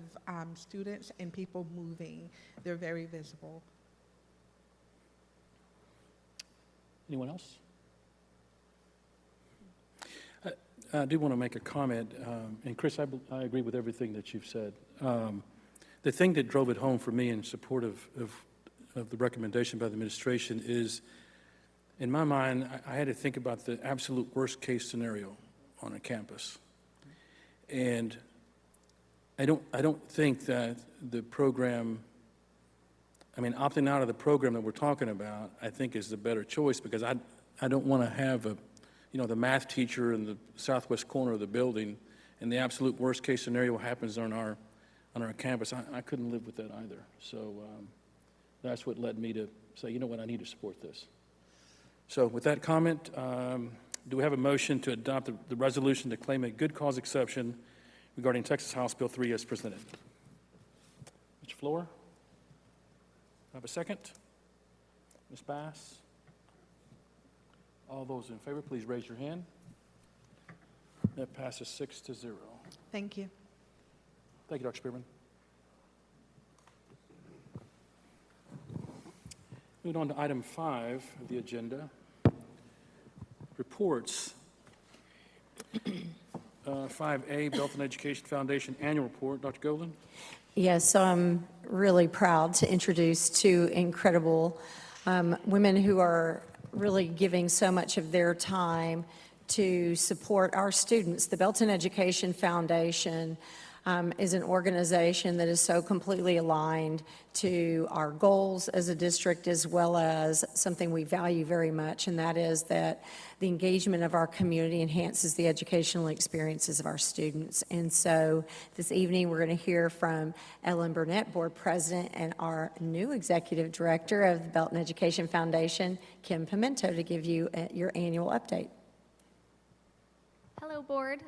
students and people moving. They're very visible. Anyone else? I do want to make a comment, and Chris, I agree with everything that you've said. The thing that drove it home for me in support of the recommendation by the administration is, in my mind, I had to think about the absolute worst-case scenario on a campus. And I don't think that the program, opting out of the program that we're talking about, I think is the better choice, because I don't want to have the math teacher in the southwest corner of the building, and the absolute worst-case scenario happens on our campus. I couldn't live with that either. So that's what led me to say, you know what, I need to support this. So with that comment, do we have a motion to adopt the resolution to claim a good cause exception regarding Texas House Bill 3 as presented? Mr. Floor? Have a second? Ms. Bass? All those in favor, please raise your hand. That passes 6-0. Thank you. Thank you, Dr. Spearman. Moving on to item 5 of the agenda, reports. 5A, Belton Education Foundation Annual Report. Dr. Golden? Yes, so I'm really proud to introduce 2 incredible women who are really giving so much of their time to support our students. The Belton Education Foundation is an organization that is so completely aligned to our goals as a district, as well as something we value very much, and that is that the engagement of our community enhances the educational experiences of our students. And so this evening, we're going to hear from Ellen Burnett, Board President, and our new Executive Director of the Belton Education Foundation, Kim Pimento, to give you your annual update. Hello, Board.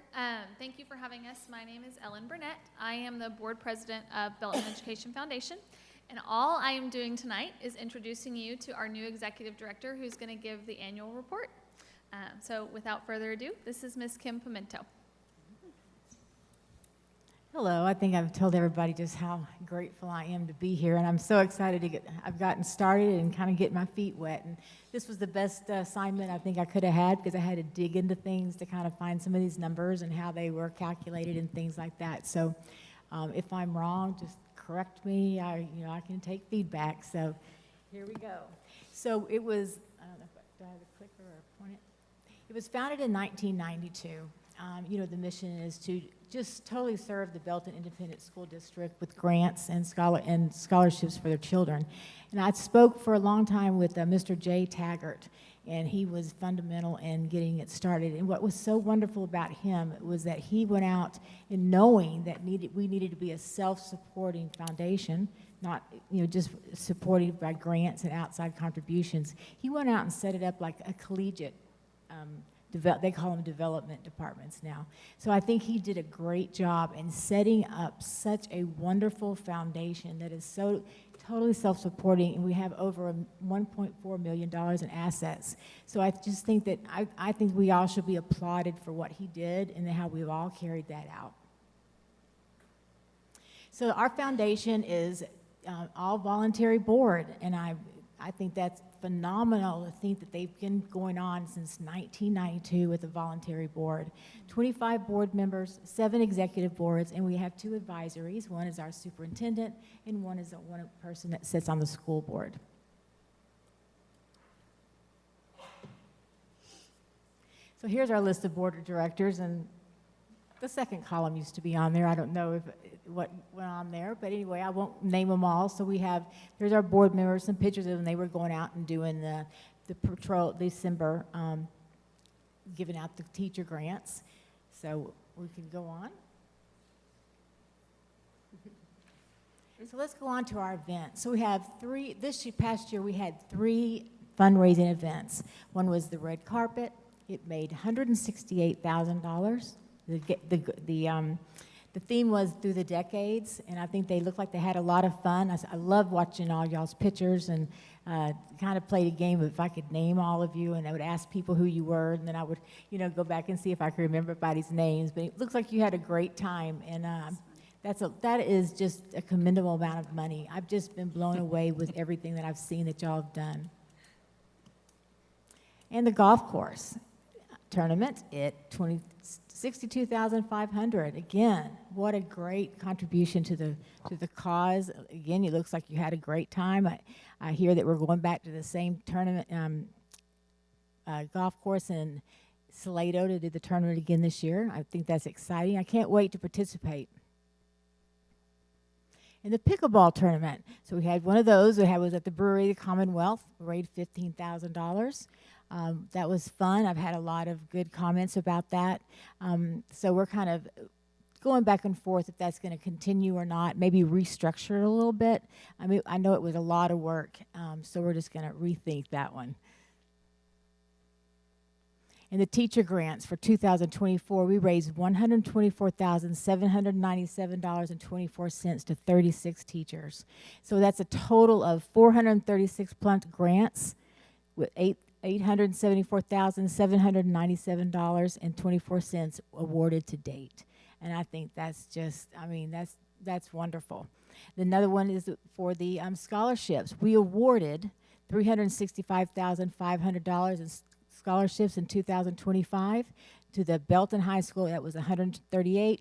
Thank you for having us. My name is Ellen Burnett. I am the Board President of Belton Education Foundation, and all I am doing tonight is introducing you to our new Executive Director who's going to give the annual report. So without further ado, this is Ms. Kim Pimento. Hello, I think I've told everybody just how grateful I am to be here, and I'm so excited to I've gotten started and kind of get my feet wet, and this was the best assignment I think I could have had, because I had to dig into things to kind of find some of these numbers and how they were calculated and things like that. So if I'm wrong, just correct me. I can take feedback, so here we go. So it was, I don't know if do I have a clicker or a point it? It was founded in 1992. The mission is to just totally serve the Belton Independent School District with grants and scholarships for their children. And I spoke for a long time with Mr. Jay Taggart, and he was fundamental in getting it started. And what was so wonderful about him was that he went out in knowing that we needed to be a self-supporting foundation, not just supported by grants and outside contributions. He went out and set it up like a collegiate they call them development departments now. So I think he did a great job in setting up such a wonderful foundation that is so totally self-supporting, and we have over $1.4 million in assets. So I just think that I think we all should be applauded for what he did and how we've all carried that out. So our foundation is all voluntary board, and I think that's phenomenal to think that they've been going on since 1992 with a voluntary board. 25 board members, 7 executive boards, and we have 2 advisories. One is our superintendent, and one is one person that sits on the school board. So here's our list of board of directors, and the second column used to be on there. I don't know what went on there, but anyway, I won't name them all. So here's our board members, some pictures of them. They were going out and doing the the patrol, December, giving out the teacher grants. So we can go on. So let's go on to our events. So we have past year we had 3 fundraising events. One was the red carpet. It made $168,000. The theme was through the decades, and I think they looked like they had a lot of fun. I love watching all y'all's pictures, and kind of played a game of if I could name all of you, and I would ask people who you were, and then I would, go back and see if I could remember everybody's names. But it looks like you had a great time, and that is just a commendable amount of money. I've just been blown away with everything that I've seen that y'all have done. And the golf course tournament at $62,500. Again, what a great contribution to the cause. Again, it looks like you had a great time. I hear that we're going back to the same tournament golf course in Salado to do the tournament again this year. I think that's exciting. I can't wait to participate. In the pickleball tournament, so we had one of those. Was at the Brewery, the Commonwealth, raised $15,000. That was fun. I've had a lot of good comments about that. So we're kind of going back and forth if that's going to continue or not, maybe restructure it a little bit. I mean, I know it was a lot of work, so we're just going to rethink that one. In the teacher grants for 2024, we raised $124,797.24 to 36 teachers. So that's a total of 436 plus grants with $874,797.24 awarded to date. And I think that's just, that's wonderful. Another one is for the scholarships. We awarded $365,500 in scholarships in 2025 to the Belton High School. That was $138,000.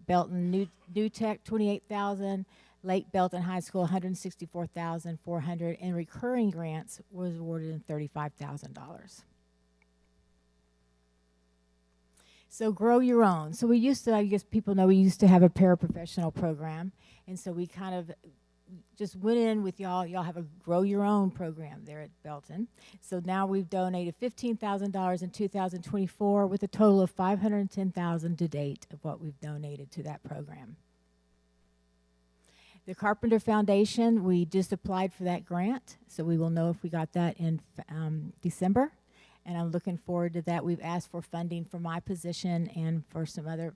Belton New Tech, $28,000. Lake Belton High School, $164,400, and recurring grants was awarded in $35,000. So grow your own. So we used to, I guess people know, we used to have a paraprofessional program, and so we kind of just went in with y'all. Y'all have a grow your own program there at Belton. So now we've donated $15,000 in 2024 with a total of $510,000 to date of what we've donated to that program. The Carpenter Foundation, we just applied for that grant, so we will know if we got that in December, and I'm looking forward to that. We've asked for funding for my position and for some other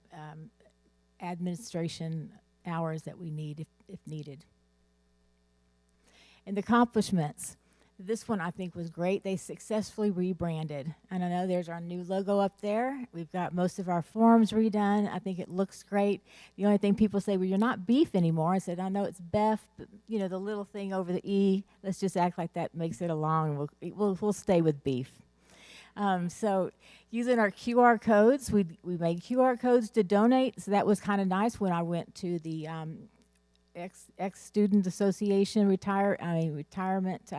administration hours that we need if needed. And the accomplishments. This one I think was great. They successfully rebranded. And I know there's our new logo up there. We've got most of our forms redone. I think it looks great. The only thing people say, well, you're not beef anymore. I said, I know it's Beth, but the little thing over the E, let's just act like that makes it a long, we'll stay with beef. So using our QR codes, we made QR codes to donate. So that was kind of nice when I went to the ex-student association retirement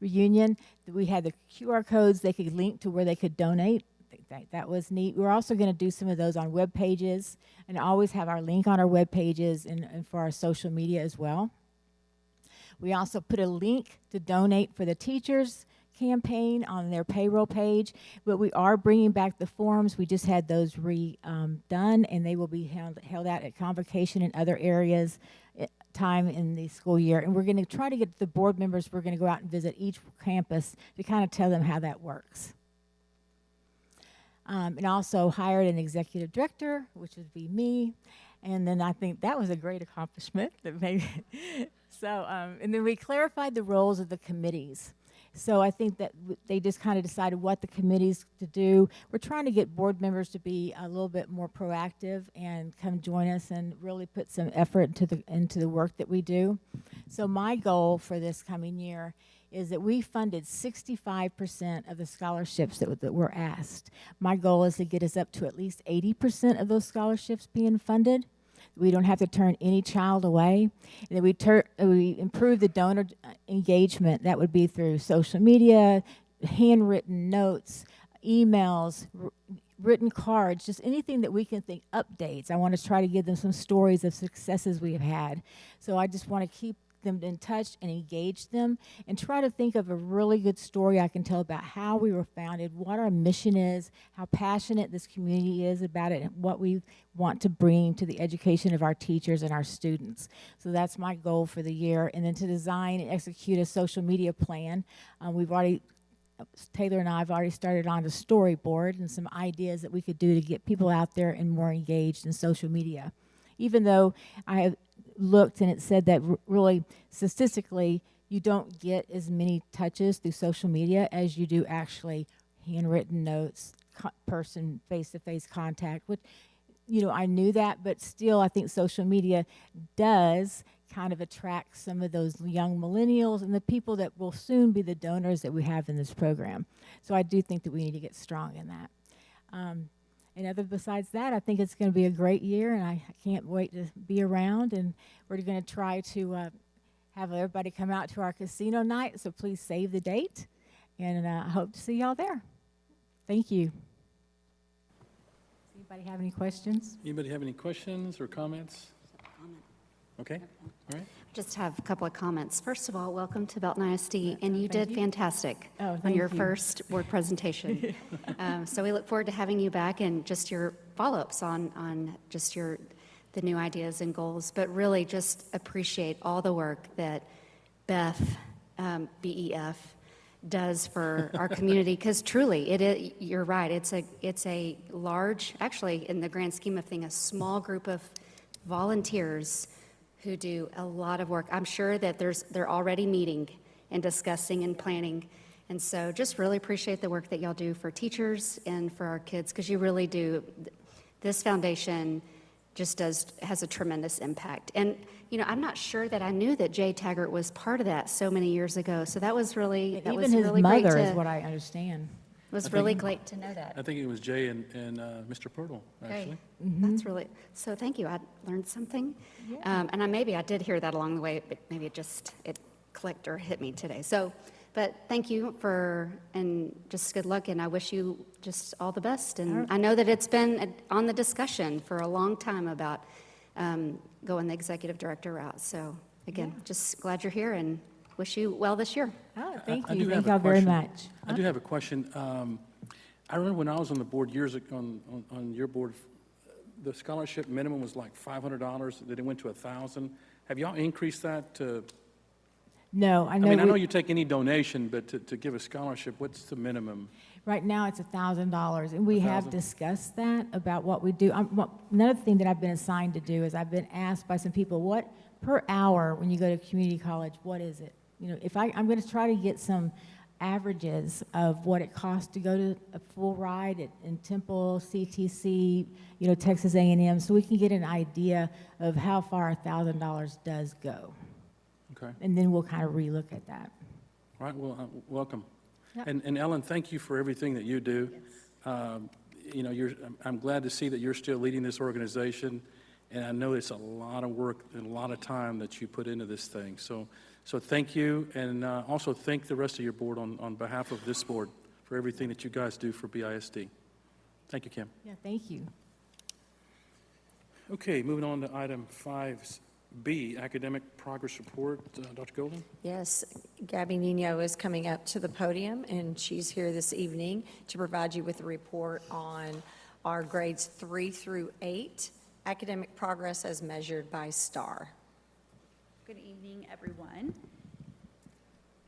reunion. We had the QR codes. They could link to where they could donate. That was neat. We're also going to do some of those on web pages, and always have our link on our web pages and for our social media as well. We also put a link to donate for the teachers campaign on their payroll page, but we are bringing back the forms. We just had those redone, and they will be held out at convocation and other areas time in the school year. And we're going to try to get the board members, we're going to go out and visit each campus to kind of tell them how that works. And also hired an executive director, which would be me. And then I think that was a great accomplishment. That maybe so, and then we clarified the roles of the committees. So I think that they just kind of decided what the committees to do. We're trying to get board members to be a little bit more proactive and come join us and really put some effort into the work that we do. So my goal for this coming year is that we funded 65% of the scholarships that were asked. My goal is to get us up to at least 80% of those scholarships being funded. We don't have to turn any child away. And then we improve the donor engagement. That would be through social media, handwritten notes, emails, written cards, just anything that we can think, updates. I want to try to give them some stories of successes we have had. So I just want to keep them in touch and engage them and try to think of a really good story I can tell about how we were founded, what our mission is, how passionate this community is about it, and what we want to bring to the education of our teachers and our students. So that's my goal for the year. And then to design and execute a social media plan. Taylor and I have already started on the storyboard and some ideas that we could do to get people out there and more engaged in social media. Even though I have looked and it said that really statistically you don't get as many touches through social media as you do actually handwritten notes, person face-to-face contact, which, you know, I knew that, but still I think social media does kind of attract some of those young millennials and the people that will soon be the donors that we have in this program. So I do think that we need to get strong in that. And besides that, I think it's going to be a great year, and I can't wait to be around. And we're going to try to have everybody come out to our casino night, so please save the date. And I hope to see y'all there. Thank you. Does anybody have any questions? Anybody have any questions or comments? Okay, all right. Just have a couple of comments. First of all, welcome to Belton ISD, and you did fantastic on your first board presentation. So we look forward to having you back and just your follow-ups on just the new ideas and goals, but really just appreciate all the work that Beth, BEF, does for our community, because truly, you're right, it's a large, actually, in the grand scheme of things, a small group of volunteers who do a lot of work. I'm sure that they're already meeting and discussing and planning. And so just really appreciate the work that y'all do for teachers and for our kids, because you really do. This foundation just has a tremendous impact. And, you know, I'm not sure that I knew that Jay Taggart was part of that so many years ago. So that was really, Even his mother is what I understand. It was really great to know that. I think it was Jay and Mr. Pirtle, actually. That's really, so thank you. I learned something. Yeah. And maybe I did hear that along the way, but maybe it clicked or hit me today. So, but thank you and just good luck, and I wish you just all the best. And I know that it's been on the discussion for a long time about going the executive director route. So again, just glad you're here and wish you well this year. Oh, thank you. Thank y'all very much. I do have a question. I remember when I was on the board years ago, on your board, the scholarship minimum was like $500, then it went to $1,000. Have y'all increased that to? No, I know. I know you take any donation, but to give a scholarship, what's the minimum? Right now, it's $1,000, and we have discussed that about what we do. Another thing that I've been assigned to do is I've been asked by some people, what per hour when you go to community college, what is it? You know, if I'm going to try to get some averages of what it costs to go to a full ride in Temple, CTC, you know, Texas A&M, so we can get an idea of how far $1,000 does go. Okay. And then we'll kind of relook at that. All right, well, welcome. Yep. And Ellen, thank you for everything that you do. Yes. You know, I'm glad to see that you're still leading this organization, and I know it's a lot of work and a lot of time that you put into this thing. So thank you, and also thank the rest of your board on behalf of this board for everything that you guys do for BISD. Thank you, Kim. Yeah, thank you. Okay, moving on to item 5B, Academic Progress Report. Dr. Golden? Yes, Gabby Nino is coming up to the podium, and she's here this evening to provide you with a report on our grades 3 through 8, academic progress as measured by STAR. Good evening, everyone.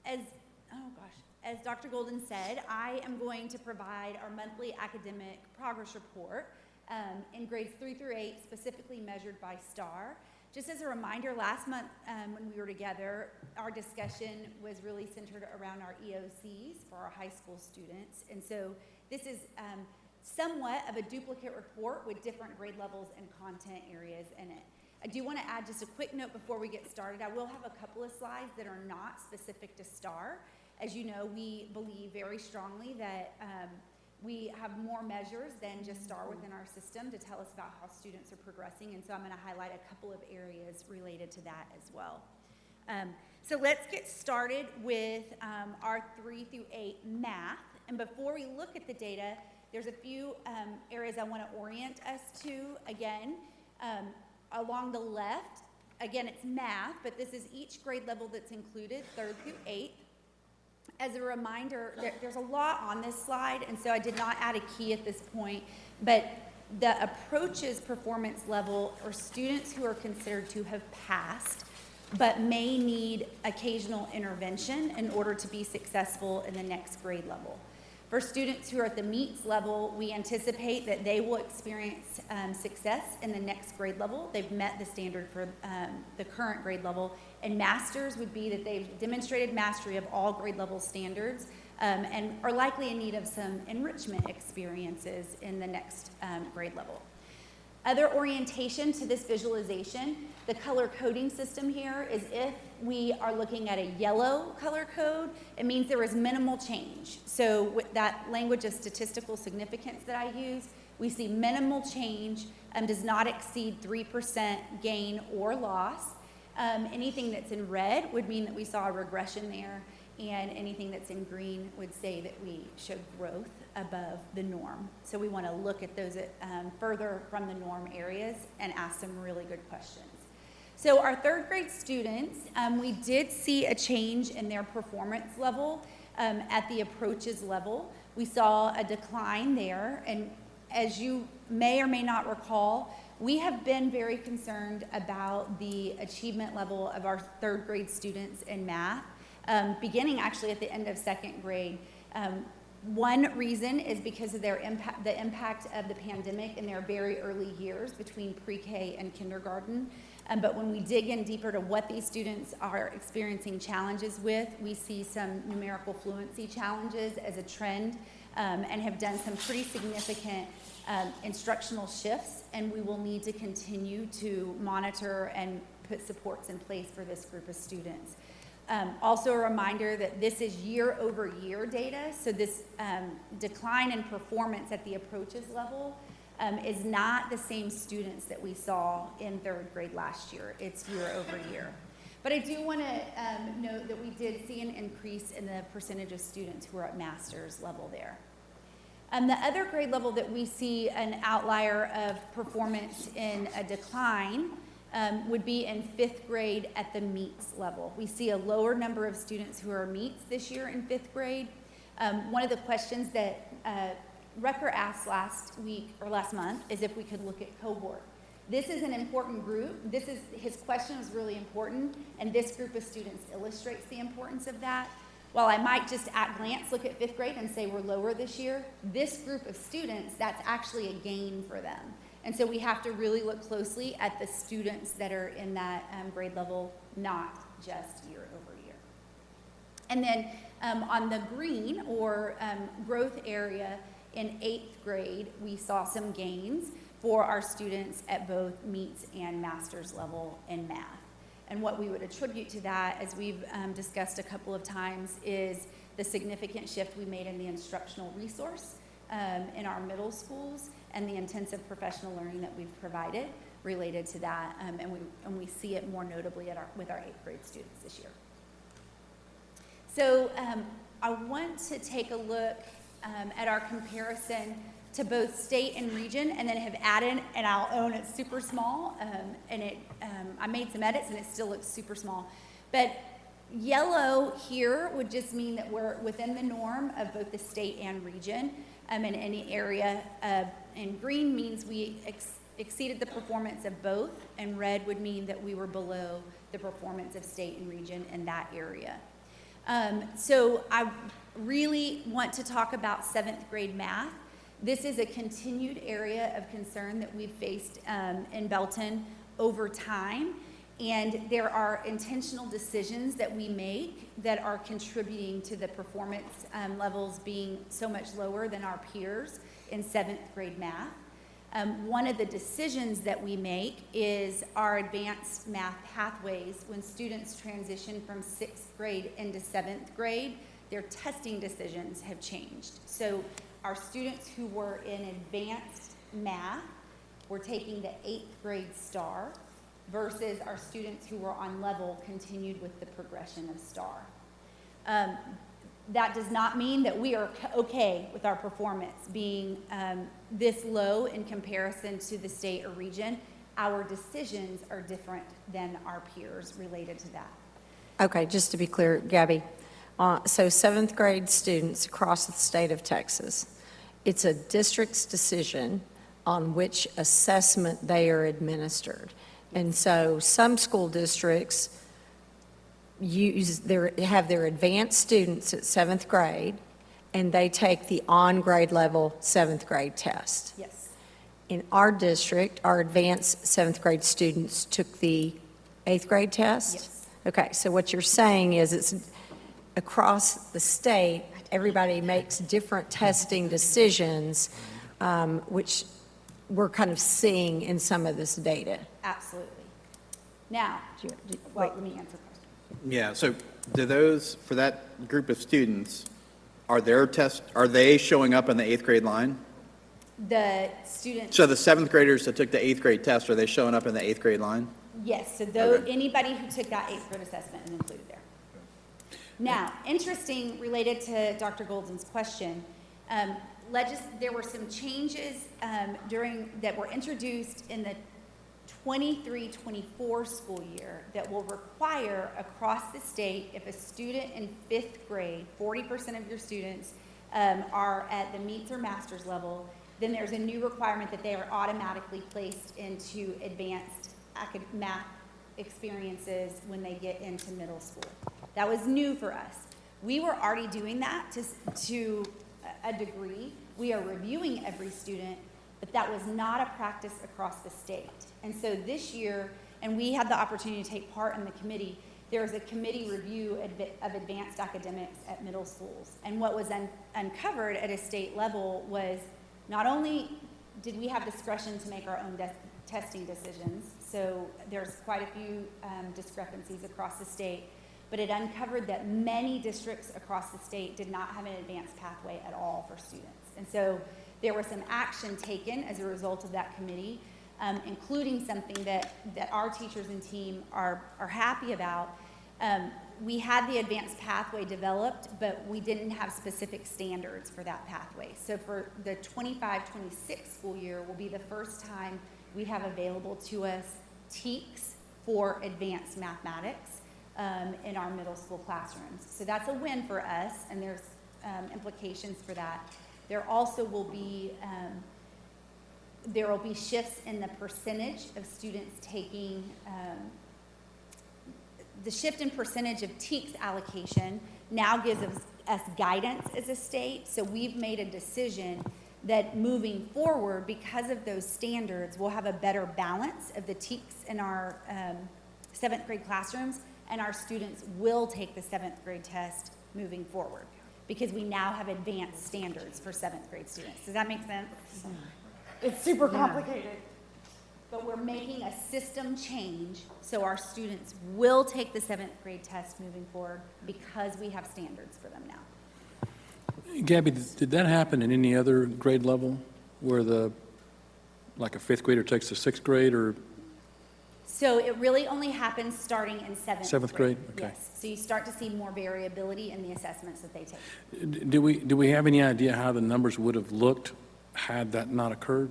As Dr. Golden said, I am going to provide our monthly academic progress report in grades 3 through 8, specifically measured by STAR. Just as a reminder, last month when we were together, our discussion was really centered around our EOCs for our high school students. And so this is somewhat of a duplicate report with different grade levels and content areas in it. I do want to add just a quick note before we get started. I will have a couple of slides that are not specific to STAR. As you know, we believe very strongly that we have more measures than just STAR within our system to tell us about how students are progressing, and so I'm going to highlight a couple of areas related to that as well. So let's get started with our 3 through 8 math, and before we look at the data, there's a few areas I want to orient us to. Again, along the left, again, it's math, but this is each grade level that's included, 3rd through 8th. As a reminder, there's a lot on this slide, and so I did not add a key at this point, but the approaches performance level are students who are considered to have passed, but may need occasional intervention in order to be successful in the next grade level. For students who are at the meets level, we anticipate that they will experience success in the next grade level. They've met the standard for the current grade level. And masters would be that they've demonstrated mastery of all grade level standards and are likely in need of some enrichment experiences in the next grade level. Other orientation to this visualization, the color coding system here is if we are looking at a yellow color code, it means there is minimal change. So with that language of statistical significance that I use, we see minimal change does not exceed 3% gain or loss. Anything that's in red would mean that we saw a regression there, and anything that's in green would say that we showed growth above the norm. So we want to look at those further from the norm areas and ask some really good questions. So our 3rd grade students, we did see a change in their performance level at the approaches level. We saw a decline there, and as you may or may not recall, we have been very concerned about the achievement level of our 3rd grade students in math, beginning actually at the end of 2nd grade. One reason is because of the impact of the pandemic in their very early years between pre-K and kindergarten. But when we dig in deeper to what these students are experiencing challenges with, we see some numerical fluency challenges as a trend and have done some pretty significant instructional shifts, and we will need to continue to monitor and put supports in place for this group of students. Also a reminder that this is year-over-year data, so this decline in performance at the approaches level is not the same students that we saw in 3rd grade last year. It's year-over-year. But I do want to note that we did see an increase in the percentage of students who are at master's level there. The other grade level that we see an outlier of performance in a decline would be in 5th grade at the meets level. We see a lower number of students who are meets this year in 5th grade. One of the questions that Rucker asked last month is if we could look at cohort. This is an important group. His question was really important, and this group of students illustrates the importance of that. While I might just at glance look at 5th grade and say we're lower this year, this group of students, that's actually a gain for them. And so we have to really look closely at the students that are in that grade level, not just year over year. And then on the green or growth area in 8th grade, we saw some gains for our students at both meets and master's level in math. And what we would attribute to that, as we've discussed a couple of times, is the significant shift we made in the instructional resource in our middle schools and the intensive professional learning that we've provided related to that. And we see it more notably with our 8th grade students this year. So I want to take a look at our comparison to both state and region, and then have added, and I'll own it's super small, and I made some edits and it still looks super small. But yellow here would just mean that we're within the norm of both the state and region in any area, and green means we exceeded the performance of both, and red would mean that we were below the performance of state and region in that area. So I really want to talk about 7th grade math. This is a continued area of concern that we've faced in Belton over time, and there are intentional decisions that we make that are contributing to the performance levels being so much lower than our peers in 7th grade math. One of the decisions that we make is our advanced math pathways. When students transition from 6th grade into 7th grade, their testing decisions have changed. So our students who were in advanced math were taking the 8th grade STAR versus our students who were on level continued with the progression of STAR. That does not mean that we are okay with our performance being this low in comparison to the state or region. our decisions are different than our peers related to that. Okay, just to be clear, Gabby, so seventh grade students across the state of Texas, it's a district's decision on which assessment they are administered. And so some school districts have their advanced students at seventh grade, and they take the on-grade level seventh grade test. Yes. In our district, our advanced seventh grade students took the eighth grade test? Yes. Okay, so what you're saying is it's across the state, everybody makes different testing decisions, which we're kind of seeing in some of this data. Absolutely. Now, well, let me answer the question. Yeah, so do those, for that group of students, are they showing up on the eighth grade line? The students. So the seventh graders that took the eighth grade test, are they showing up in the eighth grade line? Yes, so anybody who took that eighth grade assessment is included there. Now, interesting, related to Dr. Golden's question, there were some changes that were introduced in the 23-24 school year that will require across the state, if a student in fifth grade, 40% of your students are at the meets or master's level, then there's a new requirement that they are automatically placed into advanced math experiences when they get into middle school. That was new for us. We were already doing that to a degree. We are reviewing every student, but that was not a practice across the state. And so this year, and we had the opportunity to take part in the committee, there was a committee review of advanced academics at middle schools. And what was uncovered at a state level was not only did we have discretion to make our own testing decisions, so there's quite a few discrepancies across the state, but it uncovered that many districts across the state did not have an advanced pathway at all for students. And so there was some action taken as a result of that committee, including something that our teachers and team are happy about. We had the advanced pathway developed, but we didn't have specific standards for that pathway. So for the 25-26 school year will be the first time we have available to us TEKS for advanced mathematics in our middle school classrooms. So that's a win for us, and there's implications for that. There also will be shifts in the percentage of students taking the shift in percentage of TEKS allocation now gives us guidance as a state. So we've made a decision that moving forward, because of those standards, we'll have a better balance of the TEKS in our seventh grade classrooms, and our students will take the seventh grade test moving forward because we now have advanced standards for seventh grade students. Does that make sense? It's super complicated. But we're making a system change so our students will take the seventh grade test moving forward because we have standards for them now. Gabby, did that happen in any other grade level where like a fifth grader takes the sixth grade or? So it really only happens starting in seventh grade? Okay. Yes. So you start to see more variability in the assessments that they take. Do we have any idea how the numbers would have looked had that not occurred?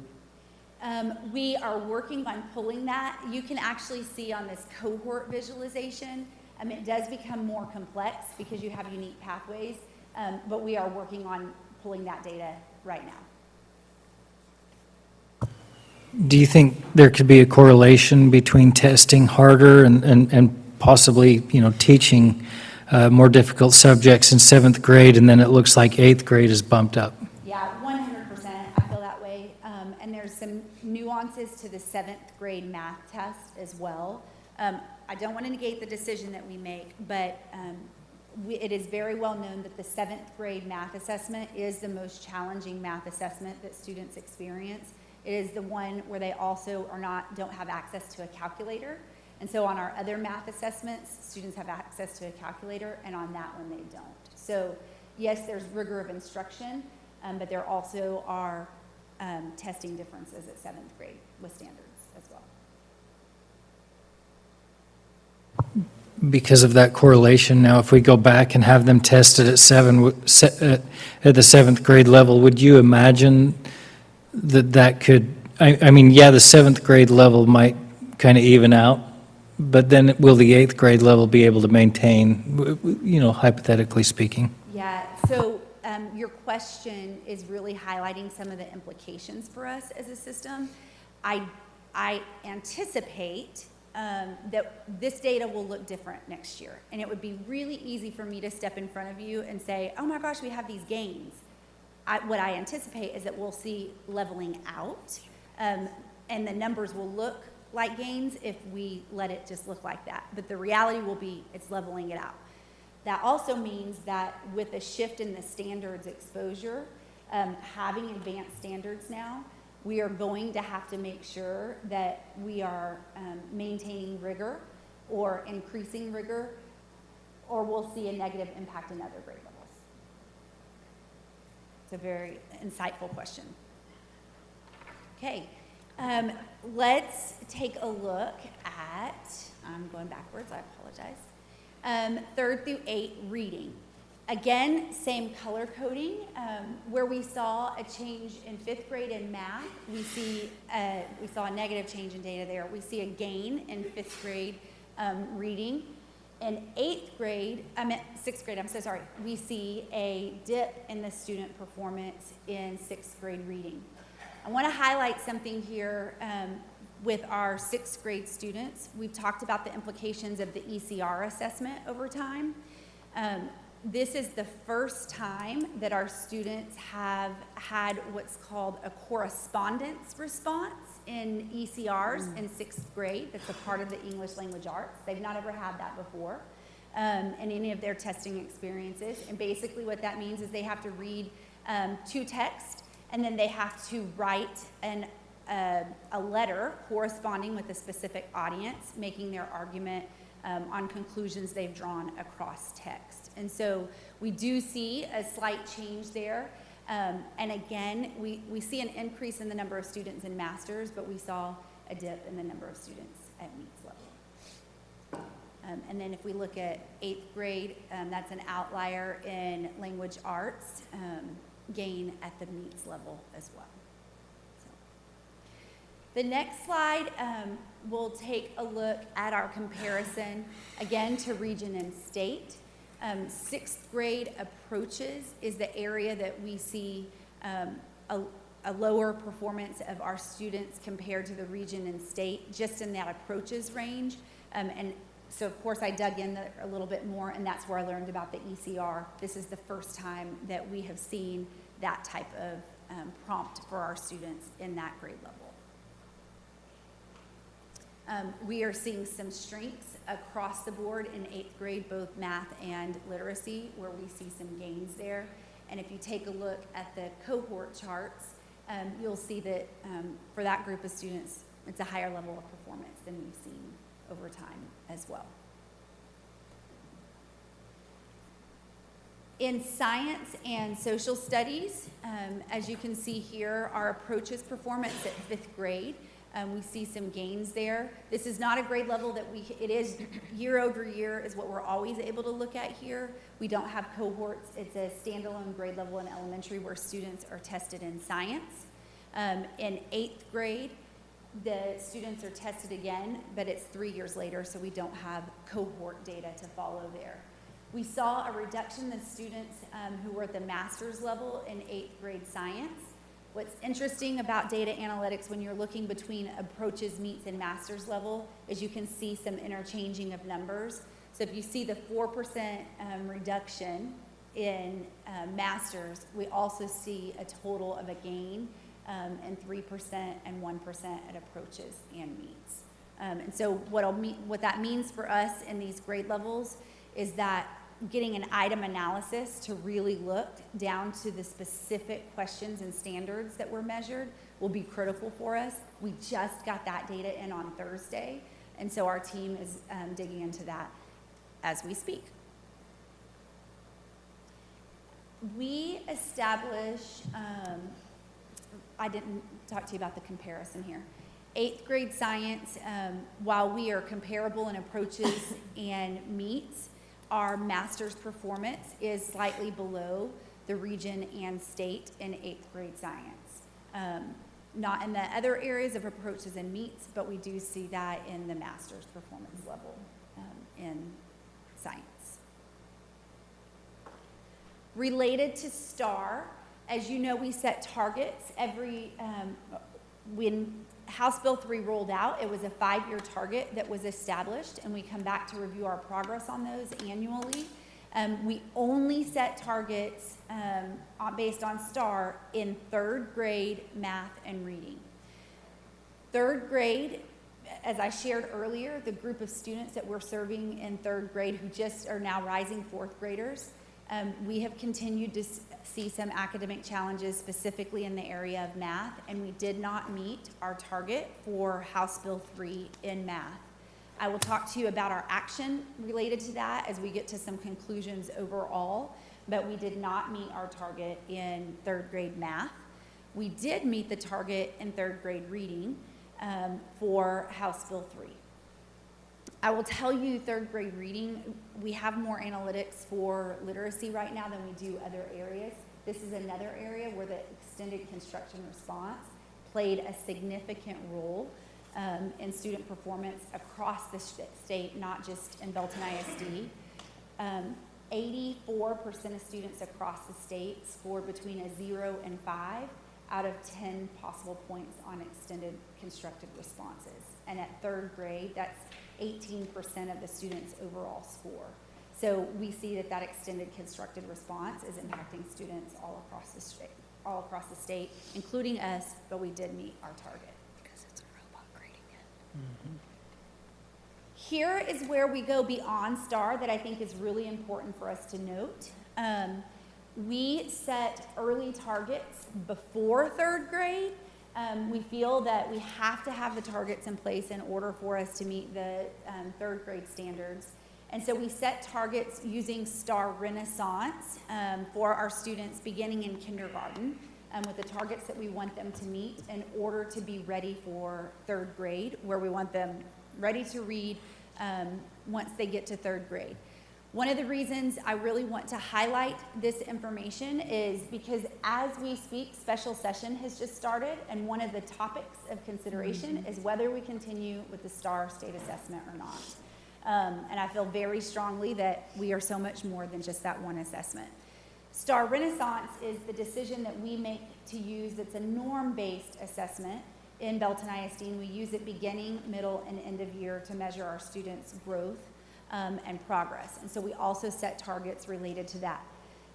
We are working on pulling that. You can actually see on this cohort visualization, it does become more complex because you have unique pathways, but we are working on pulling that data right now. Do you think there could be a correlation between testing harder and possibly, teaching more difficult subjects in seventh grade, and then it looks like eighth grade is bumped up? Yeah, 100%. I feel that way. And there's some nuances to the seventh grade math test as well. I don't want to negate the decision that we make, but it is very well known that the seventh grade math assessment is the most challenging math assessment that students experience. It is the one where they also don't have access to a calculator. And so on our other math assessments, students have access to a calculator, and on that one they don't. So yes, there's rigor of instruction, but there also are testing differences at seventh grade with standards as well. Because of that correlation, now if we go back and have them tested at the seventh grade level, would you imagine that could I mean, yeah, the 7th grade level might kind of even out, but then will the 8th grade level be able to maintain, hypothetically speaking? Yeah, so your question is really highlighting some of the implications for us as a system. I anticipate that this data will look different next year, and it would be really easy for me to step in front of you and say, oh my gosh, we have these gains. What I anticipate is that we'll see leveling out, and the numbers will look like gains if we let it just look like that. But the reality will be it's leveling it out. That also means that with a shift in the standards exposure, having advanced standards now, we are going to have to make sure that we are maintaining rigor or increasing rigor, or we'll see a negative impact in other grade levels. It's a very insightful question. Okay, let's take a look at, I'm going backwards, I apologize. 3rd through 8 reading. Again, same color coding. Where we saw a change in 5th grade in math, we saw a negative change in data there. We see a gain in 5th grade reading. In 6th grade, I'm so sorry, we see a dip in the student performance in 6th grade reading. I want to highlight something here with our 6th grade students. We've talked about the implications of the ECR assessment over time. This is the first time that our students have had what's called a correspondence response in ECRs in 6th grade. That's a part of the English language arts. They've not ever had that before in any of their testing experiences. And basically what that means is they have to read 2 texts, and then they have to write a letter corresponding with a specific audience, making their argument on conclusions they've drawn across text. And so we do see a slight change there. And again, we see an increase in the number of students in masters, but we saw a dip in the number of students at meets level. And then if we look at 8th grade, that's an outlier in language arts, gain at the meets level as well. The next slide, we'll take a look at our comparison, again, to region and state. 6th grade approaches is the area that we see a lower performance of our students compared to the region and state, just in that approaches range. And so, of course, I dug in there a little bit more, and that's where I learned about the ECR. This is the first time that we have seen that type of prompt for our students in that grade level. We are seeing some strengths across the board in 8th grade, both math and literacy, where we see some gains there. And if you take a look at the cohort charts, you'll see that for that group of students, it's a higher level of performance than we've seen over time as well. In science and social studies, as you can see here, our approaches performance at 5th grade. We see some gains there. This is not a grade level that it is year over year is what we're always able to look at here. We don't have cohorts. It's a standalone grade level in elementary where students are tested in science. In 8th grade, the students are tested again, but it's 3 years later, so we don't have cohort data to follow there. We saw a reduction in students who were at the master's level in 8th grade science. What's interesting about data analytics when you're looking between approaches, meets, and master's level is you can see some interchanging of numbers. So if you see the 4% reduction in masters, we also see a total of a gain in 3% and 1% at approaches and meets. And so what that means for us in these grade levels is that getting an item analysis to really look down to the specific questions and standards that were measured will be critical for us. We just got that data in on Thursday, and so our team is digging into that as we speak. We establish, I didn't talk to you about the comparison here. 8th grade science, while we are comparable in approaches and meets, our master's performance is slightly below the region and state in 8th grade science. not in the other areas of approaches and meets, but we do see that in the master's performance level in science. Related to STAR, as you know, we set targets when House Bill 3 rolled out, it was a 5-year target that was established, and we come back to review our progress on those annually. We only set targets based on STAR in 3rd grade math and reading. 3rd grade, as I shared earlier, the group of students that we're serving in 3rd grade who just are now rising 4th graders, we have continued to see some academic challenges specifically in the area of math, and we did not meet our target for House Bill 3 in math. I will talk to you about our action related to that as we get to some conclusions overall, but we did not meet our target in 3rd grade math. We did meet the target in 3rd grade reading for House Bill 3. I will tell you 3rd grade reading, we have more analytics for literacy right now than we do other areas. This is another area where the extended construction response played a significant role in student performance across the state, not just in Belton ISD. 84% of students across the state scored between a 0 and 5 out of 10 possible points on extended constructed responses. And at 3rd grade, that's 18% of the students' overall score. So we see that extended constructed response is impacting students all across the state, including us, but we did meet our target. Because it's a robot grading it. Mm-hmm. Here is where we go beyond STAR that I think is really important for us to note. We set early targets before 3rd grade. We feel that we have to have the targets in place in order for us to meet the 3rd grade standards. And so we set targets using STAR Renaissance for our students beginning in kindergarten with the targets that we want them to meet in order to be ready for 3rd grade, where we want them ready to read once they get to 3rd grade. One of the reasons I really want to highlight this information is because as we speak, special session has just started, and one of the topics of consideration is whether we continue with the STAR state assessment or not. And I feel very strongly that we are so much more than just that one assessment. STAR Renaissance is the decision that we make to use, it's a norm-based assessment in Belton ISD, and we use it beginning, middle, and end of year to measure our students' growth and progress. And so we also set targets related to that.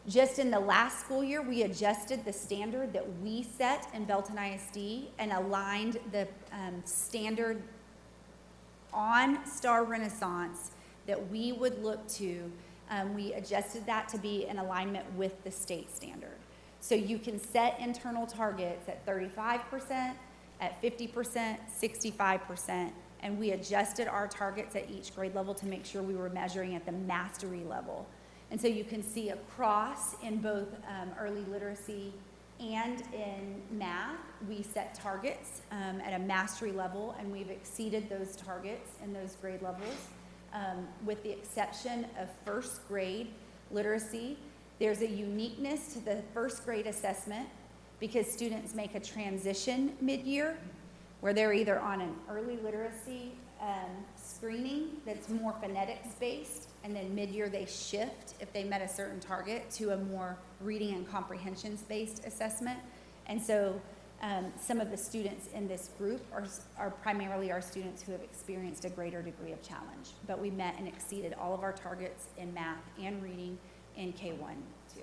Just in the last school year, we adjusted the standard that we set in Belton ISD and aligned the standard on STAR Renaissance that we would look to. We adjusted that to be in alignment with the state standard. So you can set internal targets at 35%, at 50%, 65%, and we adjusted our targets at each grade level to make sure we were measuring at the mastery level. And so you can see across in both early literacy and in math, we set targets at a mastery level, and we've exceeded those targets in those grade levels. With the exception of 1st grade literacy, there's a uniqueness to the 1st grade assessment because students make a transition mid-year where they're either on an early literacy screening that's more phonetics-based, and then mid-year they shift, if they met a certain target, to a more reading and comprehensions-based assessment. And so some of the students in this group are primarily our students who have experienced a greater degree of challenge. But we met and exceeded all of our targets in math and reading in K-1, too.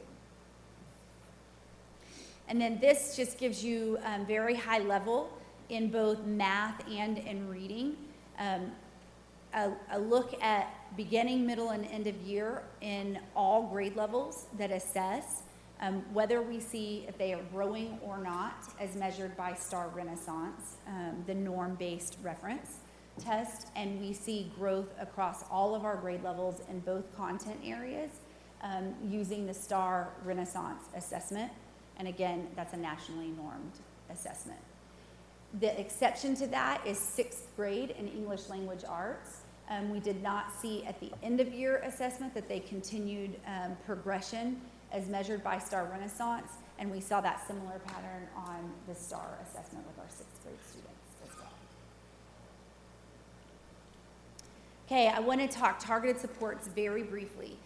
And then this just gives you very high level in both math and in reading. A look at beginning, middle, and end of year in all grade levels that assess whether we see if they are growing or not as measured by STAR Renaissance, the norm-based reference test, and we see growth across all of our grade levels in both content areas using the STAR Renaissance assessment. And again, that's a nationally normed assessment. The exception to that is 6th grade in English language arts. We did not see at the end of year assessment that they continued progression as measured by STAR Renaissance. And we saw that similar pattern on the STAR assessment with our sixth grade students as well. Okay, I want to talk targeted supports very briefly.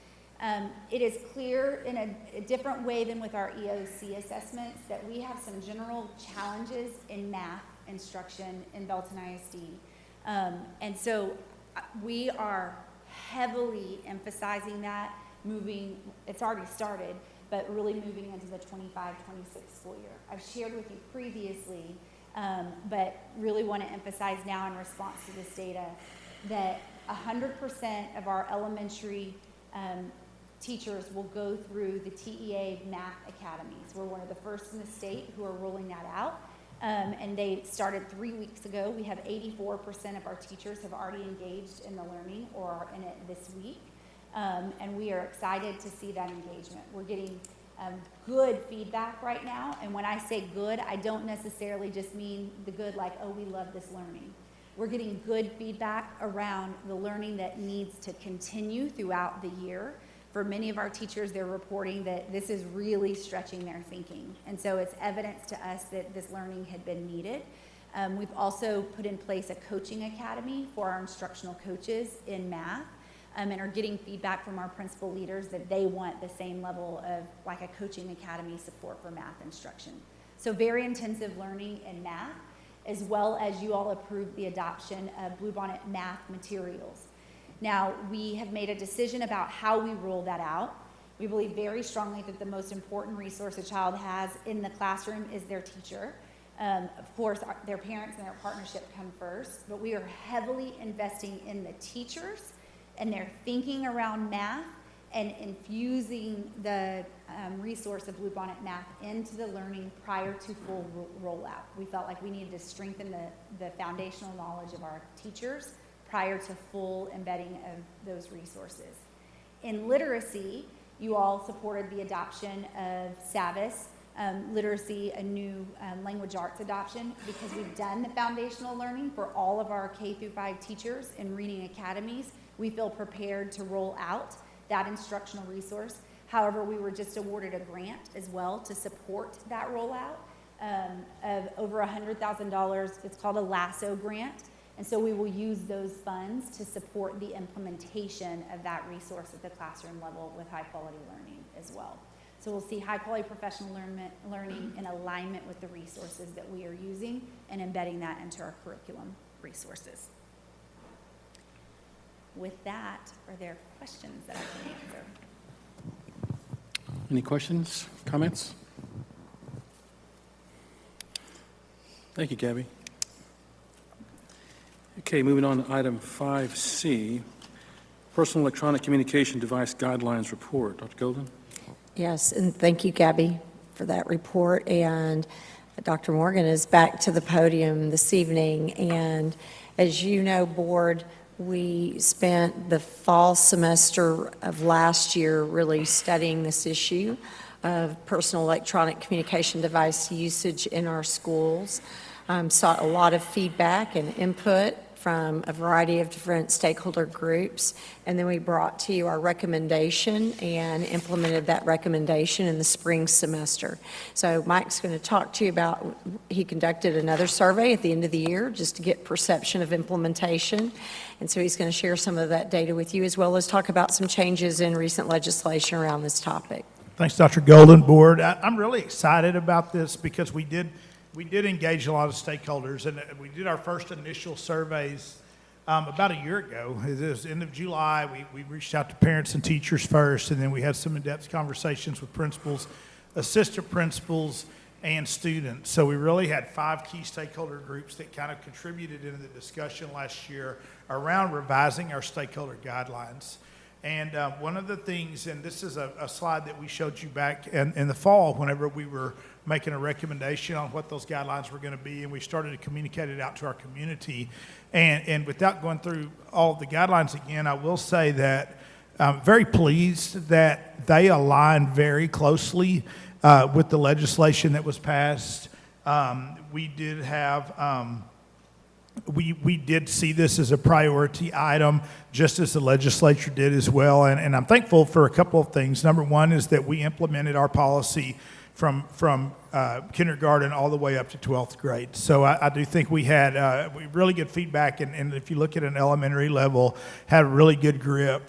It is clear in a different way than with our EOC assessments that we have some general challenges in math instruction in Belton ISD. And so we are heavily emphasizing that, it's already started, but really moving into the 25-26 school year. I've shared with you previously, but really want to emphasize now in response to this data that 100% of our elementary teachers will go through the TEA Math Academies. We're one of the first in the state who are rolling that out. And they started 3 weeks ago. We have 84% of our teachers have already engaged in the learning or are in it this week. And we are excited to see that engagement. We're getting good feedback right now. And when I say good, I don't necessarily just mean the good like, oh, we love this learning. We're getting good feedback around the learning that needs to continue throughout the year. For many of our teachers, they're reporting that this is really stretching their thinking. And so it's evidence to us that this learning had been needed. We've also put in place a coaching academy for our instructional coaches in math, and are getting feedback from our principal leaders that they want the same level of like a coaching academy support for math instruction. So very intensive learning in math, as well as you all approved the adoption of Bluebonnet math materials. Now, we have made a decision about how we roll that out. We believe very strongly that the most important resource a child has in the classroom is their teacher. Of course, their parents and their partnership come first, but we are heavily investing in the teachers and their thinking around math and infusing the resource of Bluebonnet math into the learning prior to full rollout. We felt like we needed to strengthen the foundational knowledge of our teachers prior to full embedding of those resources. In literacy, you all supported the adoption of SAVIS, literacy, a new language arts adoption, because we've done the foundational learning for all of our K-5 teachers in reading academies. We feel prepared to roll out that instructional resource. However, we were just awarded a grant as well to support that rollout of over $100,000. It's called a LASSO grant. And so we will use those funds to support the implementation of that resource at the classroom level with high quality learning as well. So we'll see high quality professional learning in alignment with the resources that we are using and embedding that into our curriculum resources. With that, are there questions that I can answer? Any questions, comments? Thank you, Gabby. Okay, moving on to item 5C, Personal Electronic Communication Device Guidelines Report. Dr. Golden? Yes, and thank you, Gabby, for that report. And Dr. Morgan is back to the podium this evening. And as you know, Board, we spent the fall semester of last year really studying this issue of personal electronic communication device usage in our schools. Sought a lot of feedback and input from a variety of different stakeholder groups, and then we brought to you our recommendation and implemented that recommendation in the spring semester. So Mike's going to talk to you about, he conducted another survey at the end of the year just to get perception of implementation, and so he's going to share some of that data with you as well as talk about some changes in recent legislation around this topic. Thanks, Dr. Golden. Board, I'm really excited about this because we did engage a lot of stakeholders, and we did our first initial surveys about a year ago. It was end of July. We reached out to parents and teachers first, and then we had some in-depth conversations with principals, assistant principals, and students. So we really had 5 key stakeholder groups that kind of contributed into the discussion last year around revising our stakeholder guidelines. And one of the things, and this is a slide that we showed you back in the fall whenever we were making a recommendation on what those guidelines were going to be, and we started to communicate it out to our community. And without going through all of the guidelines again, I will say that I'm very pleased that they align very closely with the legislation that was passed. We did have... We did see this as a priority item, just as the legislature did as well. And I'm thankful for a couple of things. Number one is that we implemented our policy from kindergarten all the way up to 12th grade. So I do think we had really good feedback, and if you look at an elementary level, had really good grip.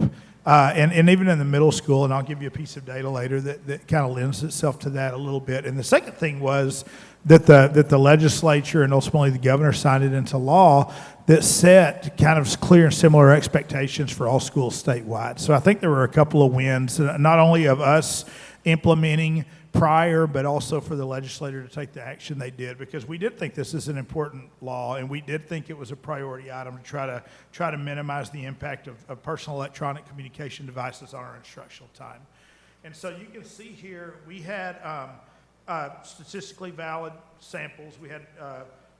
And even in the middle school, and I'll give you a piece of data later that kind of lends itself to that a little bit. And the second thing was that the legislature and ultimately the governor signed it into law that set kind of clear and similar expectations for all schools statewide. So I think there were a couple of wins, not only of us implementing prior, but also for the legislature to take the action they did, because we did think this is an important law, and we did think it was a priority item to try to minimize the impact of personal electronic communication devices on our instructional time. And so you can see here we had statistically valid samples. We had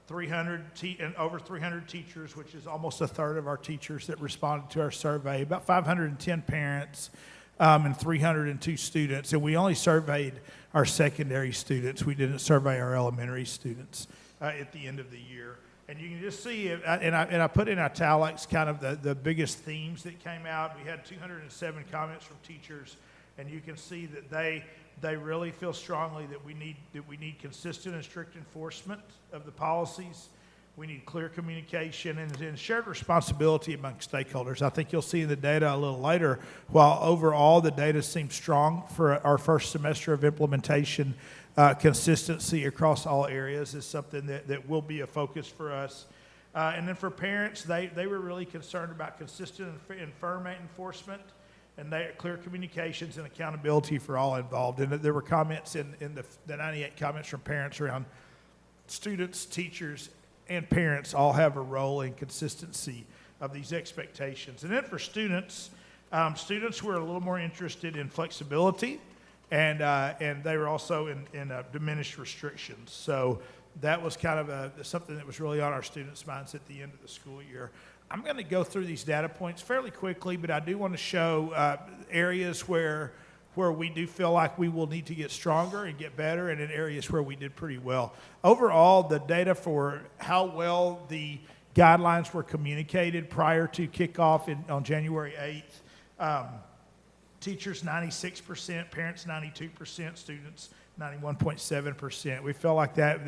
over 300 teachers, which is almost a third of our teachers that responded to our survey, about 510 parents, and 302 students. And we only surveyed our secondary students. We didn't survey our elementary students at the end of the year. And you can just see, and I put in italics kind of the biggest themes that came out. We had 207 comments from teachers, and you can see that they really feel strongly that we need consistent and strict enforcement of the policies. We need clear communication and shared responsibility among stakeholders. I think you'll see in the data a little later, while overall the data seems strong for our first semester of implementation, consistency across all areas is something that will be a focus for us. And then for parents, they were really concerned about consistent and firm enforcement, and clear communications and accountability for all involved. And there were comments in the 98 comments from parents around students, teachers, and parents all have a role in consistency of these expectations. And then for students, students were a little more interested in flexibility, and they were also in diminished restrictions. So that was kind of something that was really on our students' minds at the end of the school year. I'm going to go through these data points fairly quickly, but I do want to show areas where we do feel like we will need to get stronger and get better, and in areas where we did pretty well. Overall, the data for how well the guidelines were communicated prior to kickoff on January 8th, teachers 96%, parents 92%, students 91.7%. We felt like that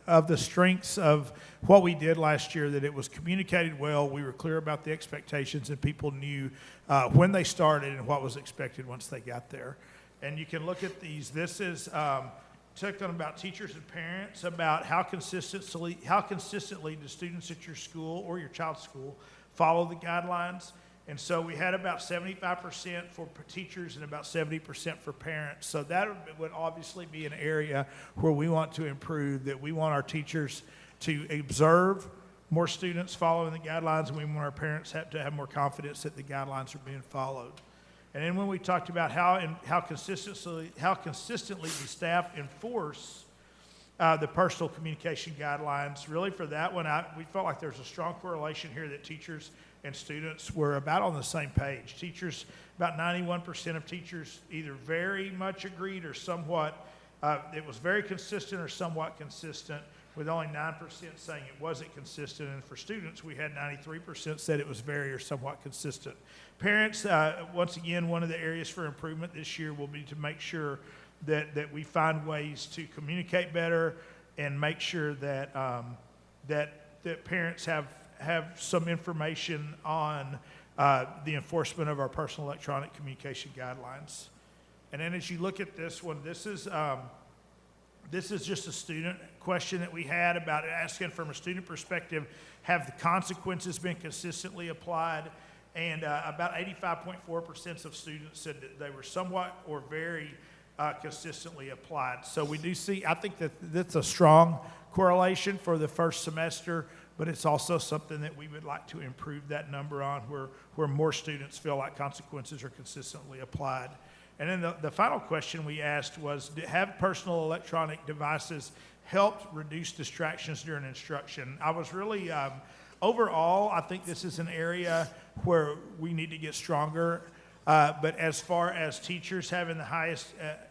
of the strengths of what we did last year, that it was communicated well, we were clear about the expectations, and people knew when they started and what was expected once they got there. And you can look at these. This is took on about teachers and parents, about how consistently do students at your school or your child's school follow the guidelines. And so we had about 75% for teachers and about 70% for parents. So that would obviously be an area where we want to improve, that we want our teachers to observe more students following the guidelines, and we want our parents to have more confidence that the guidelines are being followed. And then when we talked about how consistently the staff enforce the personal communication guidelines, really for that one, we felt like there's a strong correlation here that teachers and students were about on the same page. Teachers, about 91% of teachers either very much agreed or somewhat, it was very consistent or somewhat consistent, with only 9% saying it wasn't consistent. And for students, we had 93% said it was very or somewhat consistent. Parents, once again, one of the areas for improvement this year will be to make sure that we find ways to communicate better and make sure that that parents have some information on the enforcement of our personal electronic communication guidelines. And then as you look at this one, this is just a student question that we had about asking from a student perspective, have the consequences been consistently applied? And about 85.4% of students said that they were somewhat or very consistently applied. So we do see, I think that that's a strong correlation for the first semester, but it's also something that we would like to improve that number on, where more students feel like consequences are consistently applied. And then the final question we asked was, have personal electronic devices helped reduce distractions during instruction? I was really, overall, I think this is an area where we need to get stronger. But as far as teachers having the highest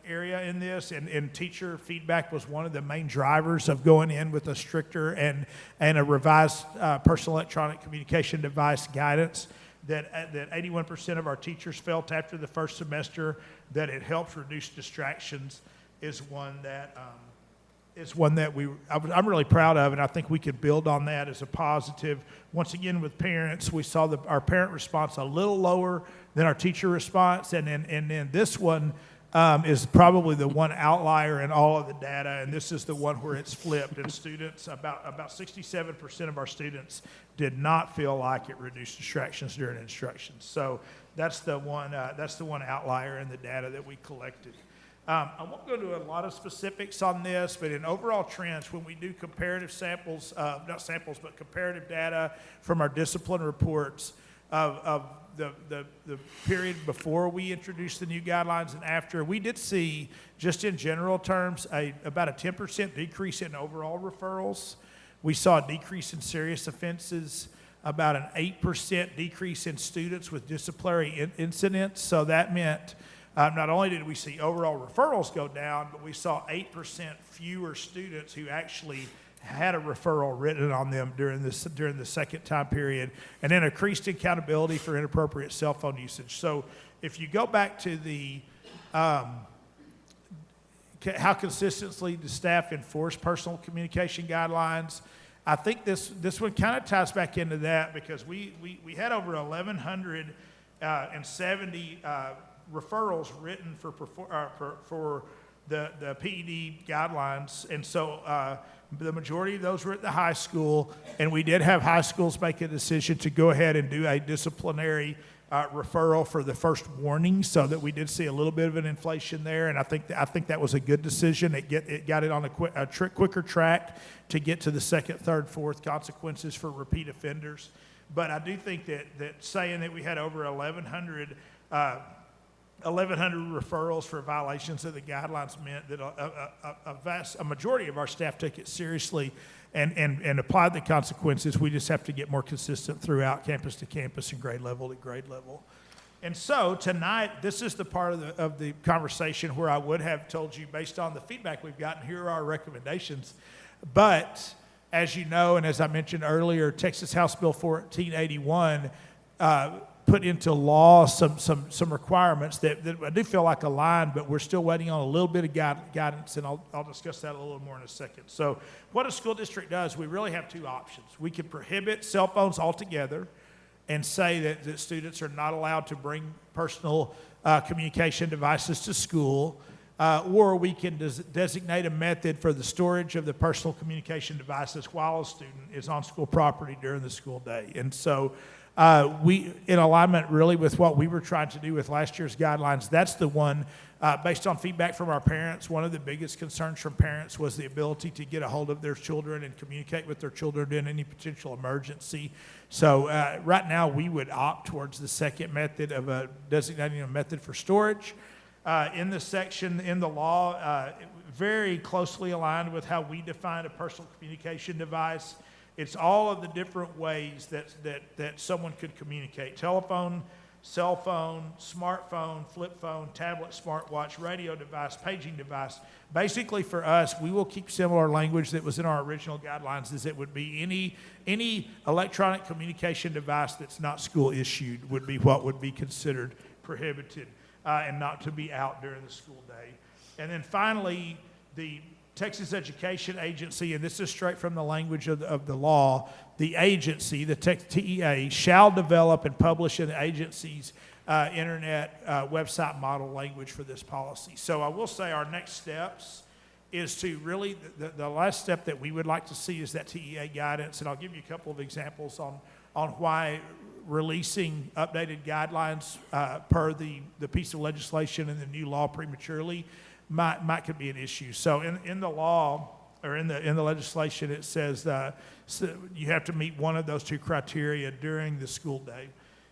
area in this, and teacher feedback was one of the main drivers of going in with a stricter and a revised personal electronic communication device guidance, that 81% of our teachers felt after the first semester that it helps reduce distractions. is one that I'm really proud of, and I think we could build on that as a positive. Once again, with parents, we saw our parent response a little lower than our teacher response, and then this one is probably the one outlier in all of the data, and this is the one where it's flipped. And students, about 67% of our students did not feel like it reduced distractions during instruction. So that's the one outlier in the data that we collected. I won't go into a lot of specifics on this, but in overall trends, when we do comparative samples, not samples, but comparative data from our discipline reports of the period before we introduced the new guidelines and after, we did see, just in general terms, about a 10% decrease in overall referrals. We saw a decrease in serious offenses, about an 8% decrease in students with disciplinary incidents. So that meant not only did we see overall referrals go down, but we saw 8% fewer students who actually had a referral written on them during the second time period, and then increased accountability for inappropriate cell phone usage. So if you go back to the how consistently the staff enforce personal communication guidelines, I think this one kind of ties back into that, because we had over 1,170 referrals written for the PED guidelines, and so the majority of those were at the high school, and we did have high schools make a decision to go ahead and do a disciplinary referral for the first warning, so that we did see a little bit of an inflation there, and I think that was a good decision. It got it on a quicker track to get to the second, third, fourth consequences for repeat offenders. But I do think that saying that we had over 1,100 referrals for violations of the guidelines meant that a majority of our staff took it seriously and applied the consequences. We just have to get more consistent throughout campus to campus and grade level to grade level. And so tonight, this is the part of the conversation where I would have told you, based on the feedback we've gotten, here are our recommendations. But as you know, and as I mentioned earlier, Texas House Bill 1481 put into law some requirements that I do feel like align, but we're still waiting on a little bit of guidance, and I'll discuss that a little more in a second. So what a school district does, we really have two options. We can prohibit cell phones altogether and say that students are not allowed to bring personal communication devices to school, or we can designate a method for the storage of the personal communication devices while a student is on school property during the school day. And so we, in alignment really with what we were trying to do with last year's guidelines, that's the one, based on feedback from our parents, one of the biggest concerns from parents was the ability to get a hold of their children and communicate with their children in any potential emergency. So right now we would opt towards the second method of designating a method for storage. In this section in the law, very closely aligned with how we define a personal communication device. It's all of the different ways that someone could communicate: telephone, cell phone, smartphone, flip phone, tablet, smartwatch, radio device, paging device. Basically for us, we will keep similar language that was in our original guidelines, as it would be any electronic communication device that's not school issued would be what would be considered prohibited and not to be out during the school day. And then finally, the Texas Education Agency, and this is straight from the language of the law, the agency, the TEA, shall develop and publish in the agency's internet website model language for this policy. So I will say our next steps is to really, the last step that we would like to see is that TEA guidance, and I'll give you a couple of examples on why releasing updated guidelines per the piece of legislation and the new law prematurely could be an issue. So in the law, or in the legislation, it says so you have to meet one of those two criteria during the school day.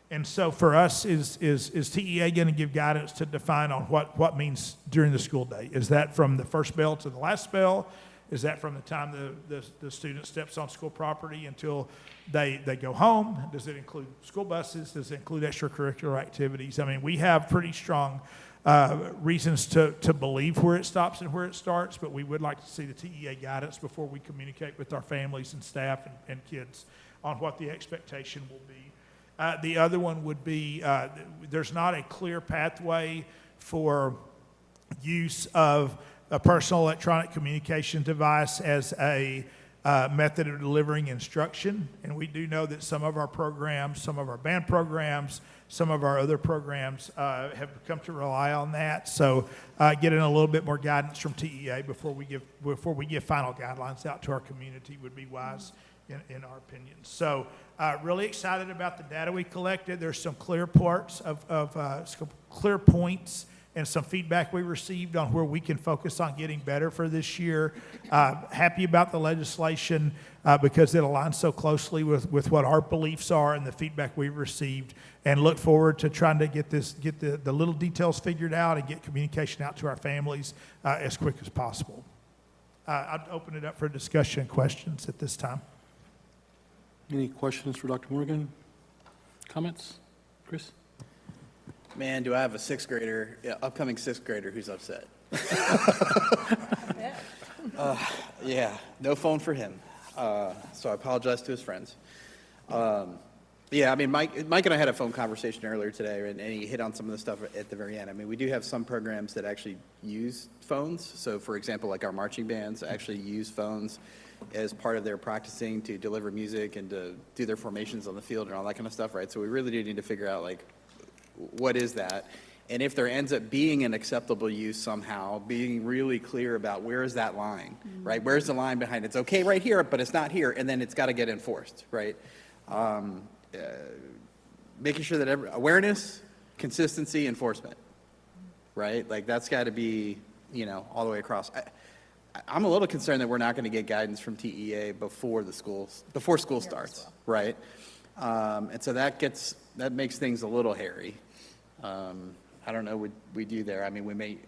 And so for us, is TEA going to give guidance to define on what means during the school day? Is that from the first bell to the last bell? Is that from the time the student steps on school property until they go home? Does it include school buses? Does it include extracurricular activities? I mean, we have pretty strong reasons to believe where it stops and where it starts, but we would like to see the TEA guidance before we communicate with our families and staff and kids on what the expectation will be. The other one would be there's not a clear pathway for use of a personal electronic communication device as a method of delivering instruction. And we do know that some of our programs, some of our band programs, some of our other programs have come to rely on that. So getting a little bit more guidance from TEA before we give final guidelines out to our community would be wise in our opinion. So really excited about the data we collected. There's some clear parts some clear points and some feedback we received on where we can focus on getting better for this year. Happy about the legislation because it aligns so closely with what our beliefs are and the feedback we've received, and look forward to trying to get the little details figured out and get communication out to our families as quick as possible. I'd open it up for discussion and questions at this time. Any questions for Dr. Morgan? Comments? Chris? Man, do I have a sixth grader, upcoming sixth grader who's upset. Yeah, no phone for him. So I apologize to his friends. Yeah, I mean, Mike and I had a phone conversation earlier today, and he hit on some of the stuff at the very end. I mean, we do have some programs that actually use phones. So, for example, like our marching bands actually use phones as part of their practicing to deliver music and to do their formations on the field and all that kind of stuff, right? So we really do need to figure out, like, what is that? And if there ends up being an acceptable use somehow, being really clear about where is that line, right? Where's the line behind it? It's okay right here, but it's not here, and then it's got to get enforced, right? Making sure that awareness, consistency, enforcement, right? Like that's got to be, all the way across. I'm a little concerned that we're not going to get guidance from TEA before school starts, right? And so that makes things a little hairy. I don't know what we do there. I mean,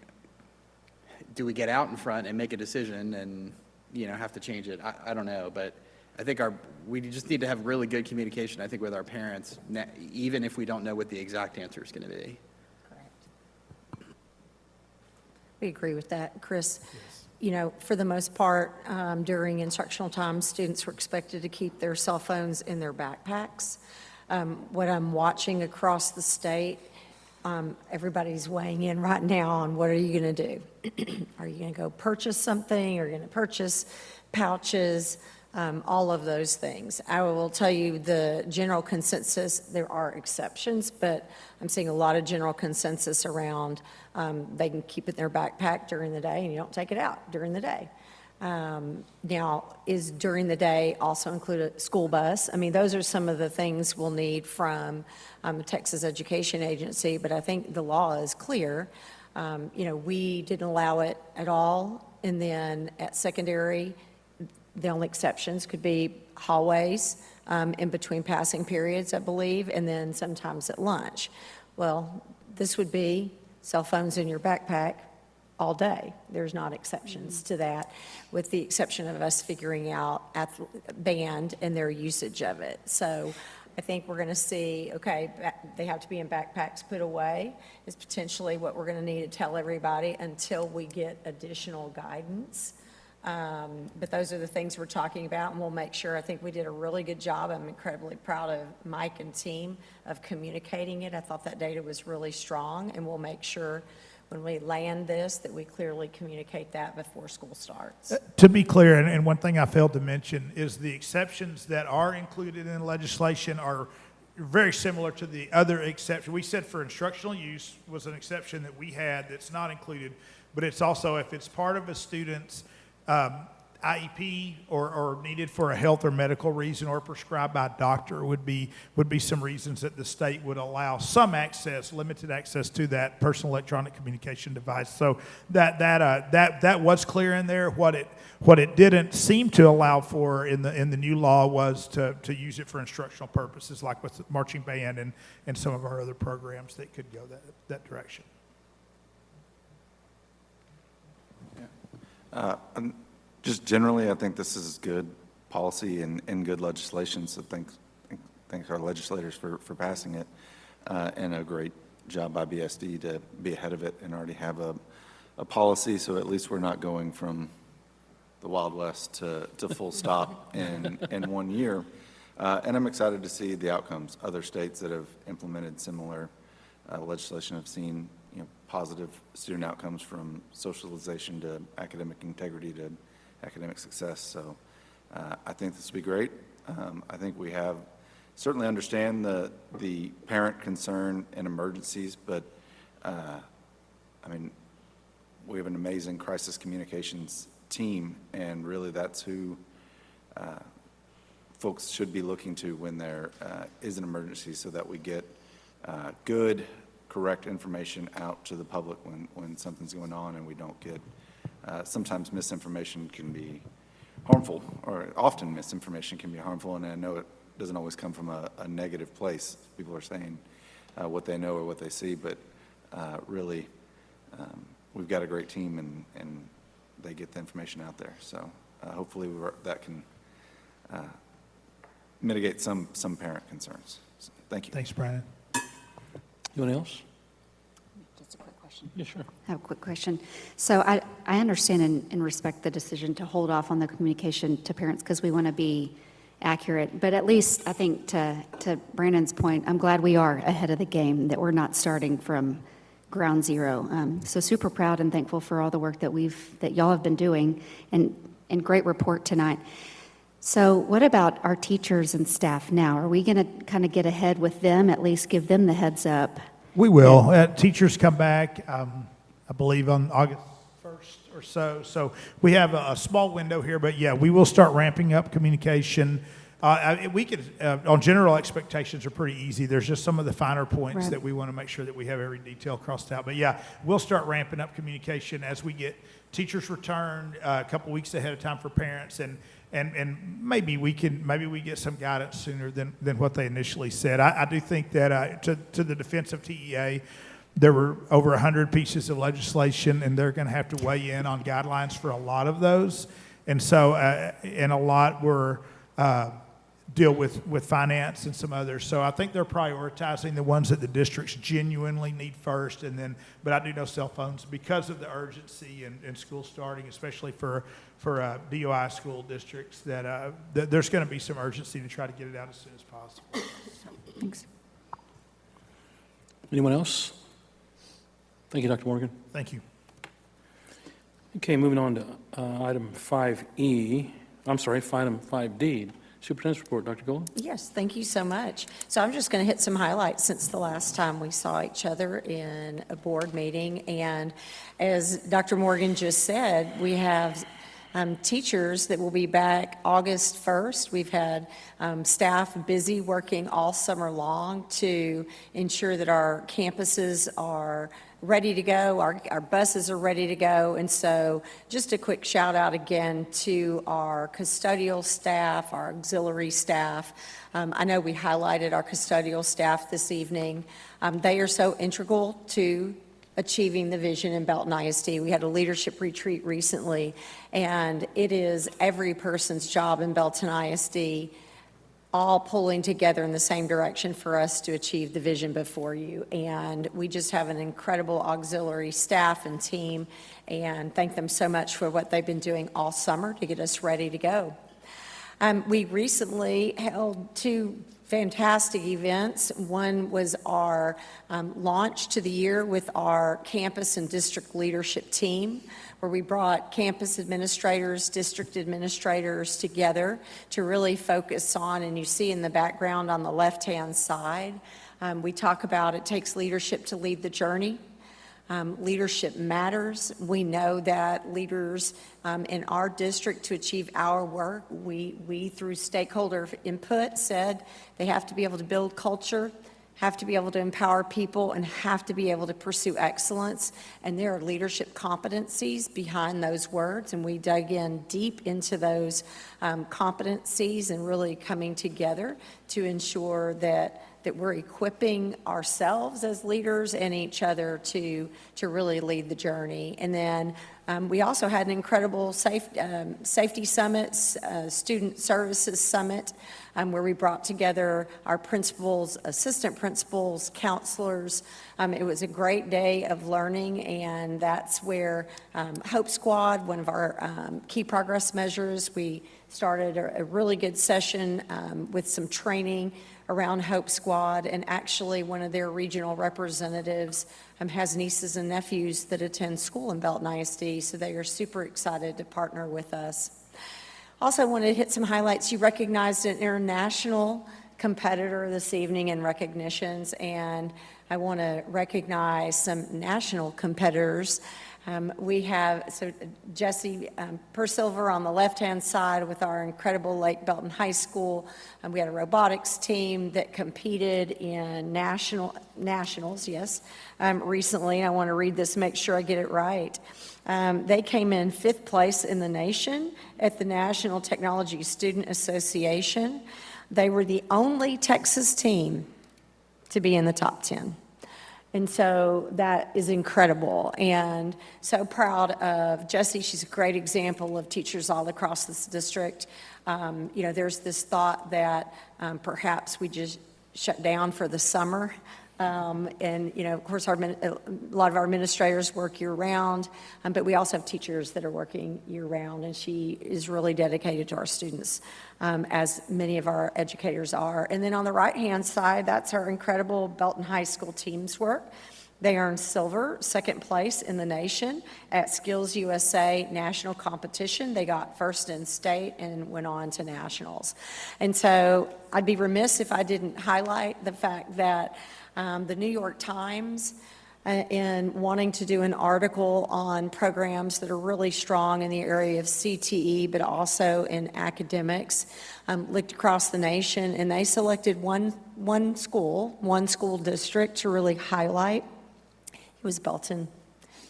do we get out in front and make a decision and, have to change it? I don't know, but I think we just need to have really good communication, I think, with our parents, even if we don't know what the exact answer is going to be. Correct. We agree with that, Chris. Yes. For the most part, during instructional time, students were expected to keep their cell phones in their backpacks. What I'm watching across the state, everybody's weighing in right now on what are you going to do? Are you going to go purchase something? Are you going to purchase pouches? All of those things. I will tell you the general consensus, there are exceptions, but I'm seeing a lot of general consensus around they can keep it in their backpack during the day and you don't take it out during the day. Now, is during the day also include a school bus? I mean, those are some of the things we'll need from the Texas Education Agency, but I think the law is clear. We didn't allow it at all, and then at secondary, the only exceptions could be hallways in between passing periods, I believe, and then sometimes at lunch. Well, this would be cell phones in your backpack all day. There's not exceptions to that, with the exception of us figuring out band and their usage of it. So I think we're going to see, okay, they have to be in backpacks put away is potentially what we're going to need to tell everybody until we get additional guidance. But those are the things we're talking about, and we'll make sure. I think we did a really good job. I'm incredibly proud of Mike and team of communicating it. I thought that data was really strong, and we'll make sure when we land this that we clearly communicate that before school starts. To be clear, and one thing I failed to mention is the exceptions that are included in legislation are very similar to the other exception. We said for instructional use was an exception that we had that's not included, but it's also if it's part of a student's IEP or needed for a health or medical reason or prescribed by a doctor would be some reasons that the state would allow some access, limited access to that personal electronic communication device. So that was clear in there. What it didn't seem to allow for in the new law was to use it for instructional purposes, like with the marching band and some of our other programs that could go that direction. Just generally, I think this is good policy and good legislation, so thanks our legislators for passing it, and a great job by BSD to be ahead of it and already have a policy, so at least we're not going from the Wild West to full stop in 1 year. And I'm excited to see the outcomes. Other states that have implemented similar legislation have seen positive student outcomes from socialization to academic integrity to academic success. So I think this will be great. I think we have, certainly understand the parent concern in emergencies, but I mean, we have an amazing crisis communications team, and really that's who folks should be looking to when there is an emergency, so that we get good, correct information out to the public when something's going on, and we don't get, sometimes misinformation can be harmful, or often misinformation can be harmful, and I know it doesn't always come from a negative place. People are saying what they know or what they see, but really we've got a great team, and they get the information out there. So hopefully that can mitigate some parent concerns. So, thank you. Thanks, Brandon. Anyone else? Just a quick question. Yeah, sure. I have a quick question. So I understand and respect the decision to hold off on the communication to parents because we want to be accurate. But at least I think to Brandon's point, I'm glad we are ahead of the game, that we're not starting from ground zero. So super proud and thankful for all the work that y'all have been doing, and great report tonight. So what about our teachers and staff now? Are we going to kind of get ahead with them, at least give them the heads up? We will. Teachers come back, I believe, on August 1st or so. So we have a small window here, but yeah, we will start ramping up communication. We could, on general expectations are pretty easy. There's just some of the finer points Right. that we want to make sure that we have every detail crossed out. But yeah, we'll start ramping up communication as we get teachers returned a couple weeks ahead of time for parents, and maybe we get some guidance sooner than what they initially said. I do think that to the defense of TEA, there were over 100 pieces of legislation, and they're going to have to weigh in on guidelines for a lot of those. And so, and a lot were deal with finance and some others. So I think they're prioritizing the ones that the districts genuinely need first. And then, but I do know cell phones, because of the urgency and school starting, especially for DOI school districts, that there's going to be some urgency to try to get it out as soon as possible. Thanks. Anyone else? Thank you, Dr. Morgan. Thank you. Okay, moving on to item 5E. I'm sorry, item 5D. Superintendent's report, Dr. Golden. Yes, thank you so much. So I'm just going to hit some highlights since the last time we saw each other in a board meeting. And as Dr. Morgan just said, we have teachers that will be back August 1st. We've had staff busy working all summer long to ensure that our campuses are ready to go, our buses are ready to go. And so just a quick shout out again to our custodial staff, our auxiliary staff. I know we highlighted our custodial staff this evening. They are so integral to achieving the vision in Belton ISD. We had a leadership retreat recently, and it is every person's job in Belton ISD all pulling together in the same direction for us to achieve the vision before you. And we just have an incredible auxiliary staff and team, and thank them so much for what they've been doing all summer to get us ready to go. We recently held two fantastic events. One was our launch to the year with our campus and district leadership team, where we brought campus administrators, district administrators together to really focus on, and you see in the background on the left-hand side, we talk about it takes leadership to lead the journey. Leadership matters. We know that leaders in our district, to achieve our work, we through stakeholder input said they have to be able to build culture, have to be able to empower people, and have to be able to pursue excellence. And there are leadership competencies behind those words, and we dug in deep into those competencies and really coming together to ensure that we're equipping ourselves as leaders and each other to really lead the journey. And then We also had an incredible safety summits, student services summit, where we brought together our principals, assistant principals, counselors. It was a great day of learning, and that's where Hope Squad, one of our key progress measures, we started a really good session with some training around Hope Squad, and actually one of their regional representatives has nieces and nephews that attend school in Belton ISD, so they are super excited to partner with us. Also wanted to hit some highlights. You recognized an international competitor this evening in recognitions, and I want to recognize some national competitors. We have Jesse Persilver on the left-hand side with our incredible Lake Belton High School. We had a robotics team that competed in nationals, recently. I want to read this, make sure I get it right. They came in 5th place in the nation at the National Technology Student Association. They were the only Texas team to be in the top 10. And so that is incredible, and so proud of Jessie. She's a great example of teachers all across this district. There's this thought that perhaps we just shut down for the summer. Of course, a lot of our administrators work year-round, but we also have teachers that are working year-round, and she is really dedicated to our students, as many of our educators are. And then on the right-hand side, that's our incredible Belton High School teams work. They earned silver, 2nd place in the nation at Skills USA national competition. They got 1st in state and went on to nationals. And so I'd be remiss if I didn't highlight the fact that the New York Times, in wanting to do an article on programs that are really strong in the area of CTE, but also in academics, looked across the nation, and they selected one school district to really highlight. It was Belton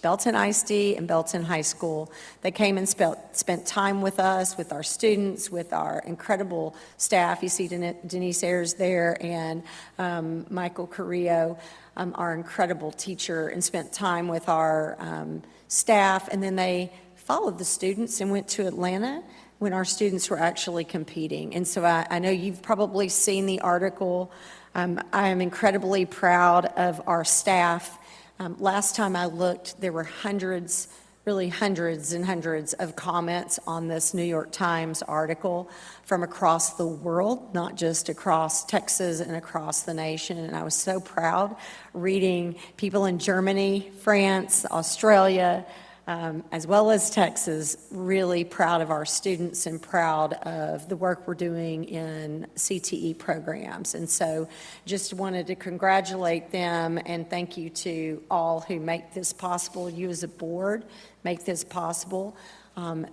ISD and Belton High School. They came and spent time with us, with our students, with our incredible staff. You see Denise Ayers there, and Michael Carrillo, our incredible teacher, and spent time with our staff. And then they followed the students and went to Atlanta when our students were actually competing. And so I know you've probably seen the article. I am incredibly proud of our staff. Last time I looked, there were hundreds and hundreds of comments on this New York Times article from across the world, not just across Texas and across the nation. And I was so proud reading people in Germany, France, Australia, as well as Texas, really proud of our students and proud of the work we're doing in CTE programs. And so just wanted to congratulate them and thank you to all who make this possible. You as a board make this possible.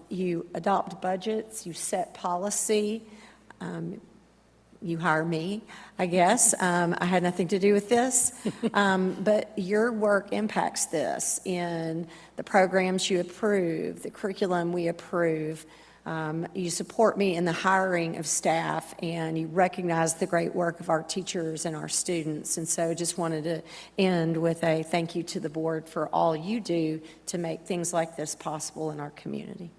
You adopt budgets, you set policy, you hire me, I guess. I had nothing to do with this. But your work impacts this in the programs you approve, the curriculum we approve. You support me in the hiring of staff, and you recognize the great work of our teachers and our students. And so just wanted to end with a thank you to the board for all you do to make things like this possible in our community.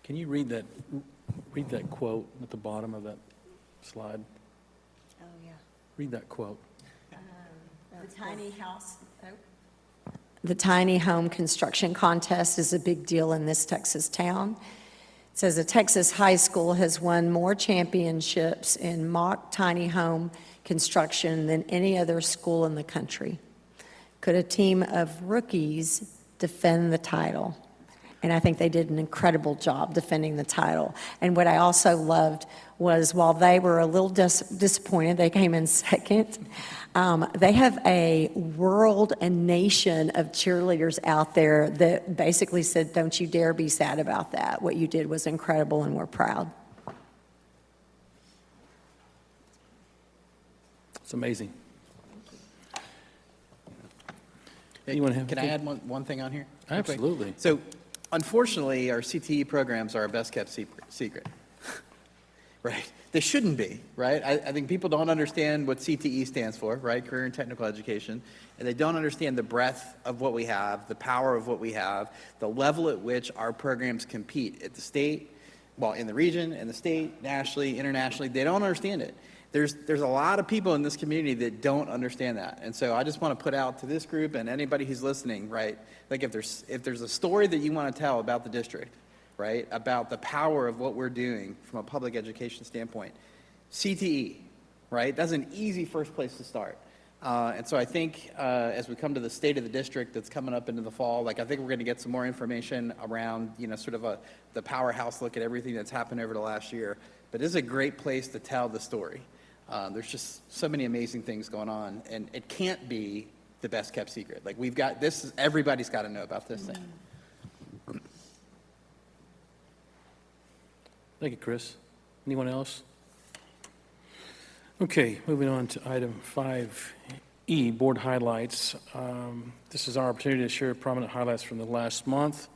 Can you read that quote at the bottom of that slide? Oh, yeah. Read that quote. The tiny house. The tiny home construction contest is a big deal in this Texas town. It says a Texas high school has won more championships in mock tiny home construction than any other school in the country. Could a team of rookies defend the title? And I think they did an incredible job defending the title. And what I also loved was while they were a little disappointed, they came in 2nd, they have a world and nation of cheerleaders out there that basically said, don't you dare be sad about that. What you did was incredible and we're proud. It's amazing. Can I add one thing on here? Absolutely. So unfortunately, our CTE programs are our best kept secret. Right? This shouldn't be, right? I think people don't understand what CTE stands for, right? Career and Technical Education. And they don't understand the breadth of what we have, the power of what we have, the level at which our programs compete at the state, well, in the region, in the state, nationally, internationally. They don't understand it. There's a lot of people in this community that don't understand that. And so I just want to put out to this group and anybody who's listening, right? Like if there's a story that you want to tell about the district, right, about the power of what we're doing from a public education standpoint, CTE, right? That's an easy first place to start. And so I think as we come to the state of the district that's coming up into the fall, like I think we're going to get some more information around, you know, sort of the powerhouse look at everything that's happened over the last year. But this is a great place to tell the story. There's just so many amazing things going on, and it can't be the best kept secret. Like we've got this, everybody's got to know about this thing. Thank you, Chris. Anyone else? Okay, moving on to item 5E, board highlights. This is our opportunity to share prominent highlights from the last month.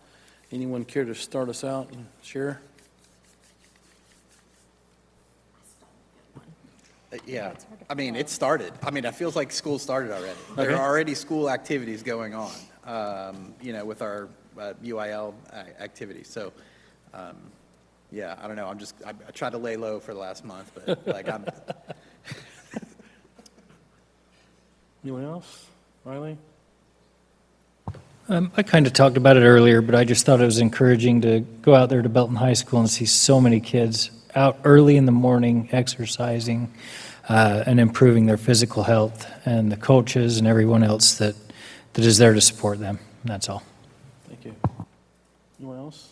Anyone care to start us out and share? Yeah, I mean, it started. I mean, it feels like school started already. There are already school activities going on, you know, with our UIL activities. So, yeah, I don't know. I tried to lay low for the last month, but like I'm. Anyone else? Riley? I kind of talked about it earlier, but I just thought it was encouraging to go out there to Belton High School and see so many kids out early in the morning exercising and improving their physical health, and the coaches and everyone else that is there to support them. That's all. Thank you. Anyone else?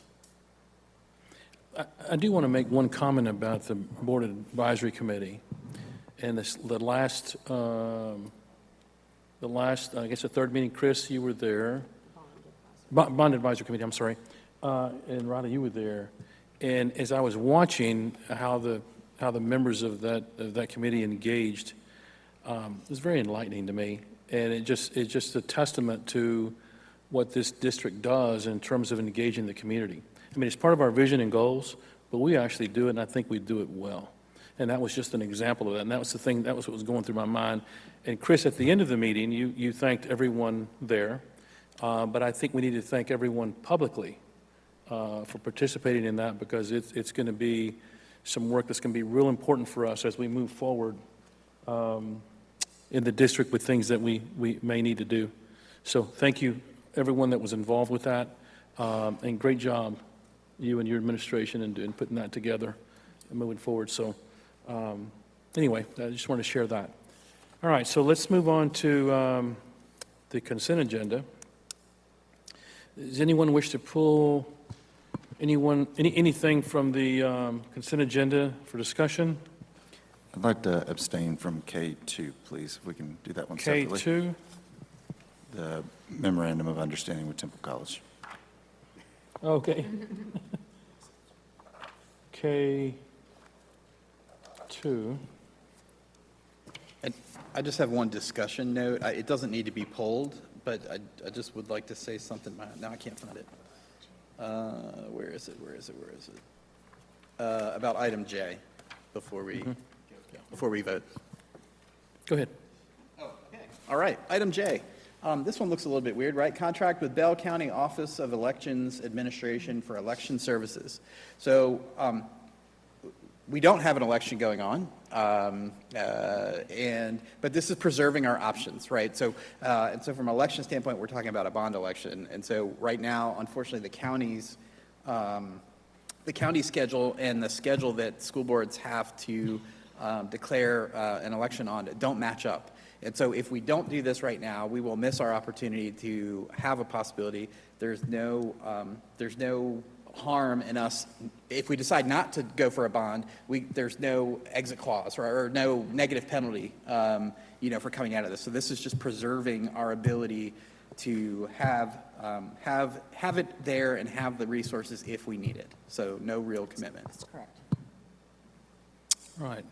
I do want to make one comment about the Board Advisory Committee. And the last, I guess the third meeting, Chris, you were there. Bond Advisory Committee, I'm sorry. And Riley, you were there. And as I was watching how the members of that committee engaged, it was very enlightening to me. And it's just a testament to what this district does in terms of engaging the community. I mean, it's part of our vision and goals, but we actually do it, and I think we do it well. And that was just an example of that. And that was the thing, that was what was going through my mind. And Chris, at the end of the meeting, you thanked everyone there, but I think we need to thank everyone publicly for participating in that, because it's going to be some work that's going to be real important for us as we move forward in the district with things that we may need to do. So thank you, everyone that was involved with that, and great job, you and your administration, in putting that together and moving forward. So anyway, I just want to share that. All right, so let's move on to the consent agenda. Does anyone wish to pull anything from the consent agenda for discussion? I'd like to abstain from K2, please, if we can do that one separately. K2? The Memorandum of Understanding with Temple College. Okay. K2. And I just have one discussion note. It doesn't need to be pulled, but I just would like to say something. Now I can't find it. Where is it? About item J, before we vote. Go ahead. Oh, okay. All right, item J. This one looks a little bit weird, right? Contract with Bell County Office of Elections Administration for election services. So we don't have an election going on, but this is preserving our options, right? So and so from an election standpoint, we're talking about a bond election, and so right now, unfortunately, the county schedule and the schedule that school boards have to declare an election on don't match up. And so if we don't do this right now, we will miss our opportunity to have a possibility. There's no harm in us. If we decide not to go for a bond, there's no exit clause or no negative penalty, for coming out of this. So this is just preserving our ability to have it there and have the resources if we need it. So no real commitment. That's correct. All right.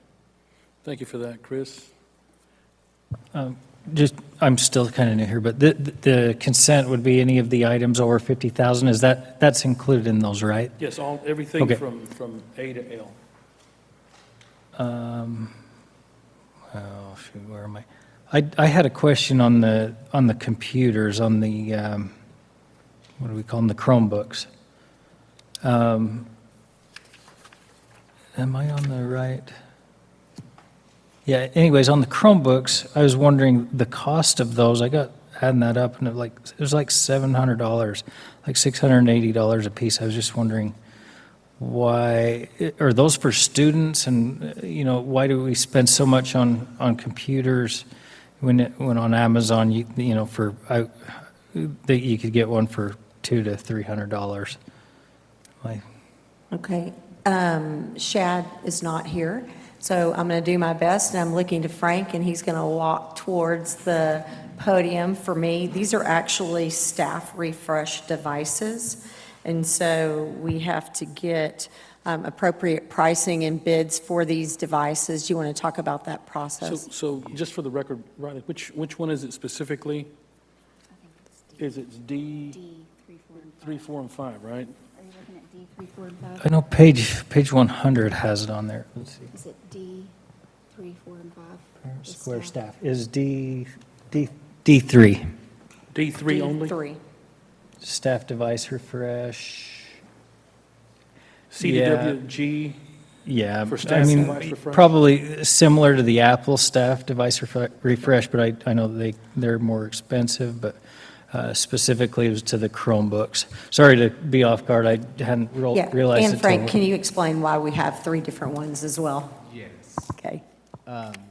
Thank you for that, Chris. I'm still kind of new here, but the consent would be any of the items over 50,000. Is that's included in those, right? Yes, everything Okay. from A to L. Oh, shoot, where am I? I had a question on the computers, on the, what do we call them, the Chromebooks. Am I on the right? Yeah, anyways, on the Chromebooks, I was wondering the cost of those. I got adding that up, and it was like $700, like $680 a piece. I was just wondering why, are those for students? And, why do we spend so much on computers when on Amazon, that you could get one for $200 to $300? Okay. Shad is not here, so I'm going to do my best, and I'm looking to Frank, and he's going to walk towards the podium for me. These are actually staff refresh devices, and so we have to get appropriate pricing and bids for these devices. Do you want to talk about that process? So just for the record, Riley, which one is it specifically? Is it D? 3, 4, and 5, right? Are you looking at D, 3, 4, and 5? I know page 100 has it on there. Let's see. Is it D, 3, 4, and 5? Square staff is D3. D3 only? D3. Staff device refresh. CDWG? Yeah, For I staff mean, device refresh? probably similar to the Apple staff device refresh, but I know they're more expensive, but specifically it was to the Chromebooks. Sorry to be off guard, I hadn't Yeah, realized it. and Frank, can you explain why we have 3 different ones as well? Yes. Okay.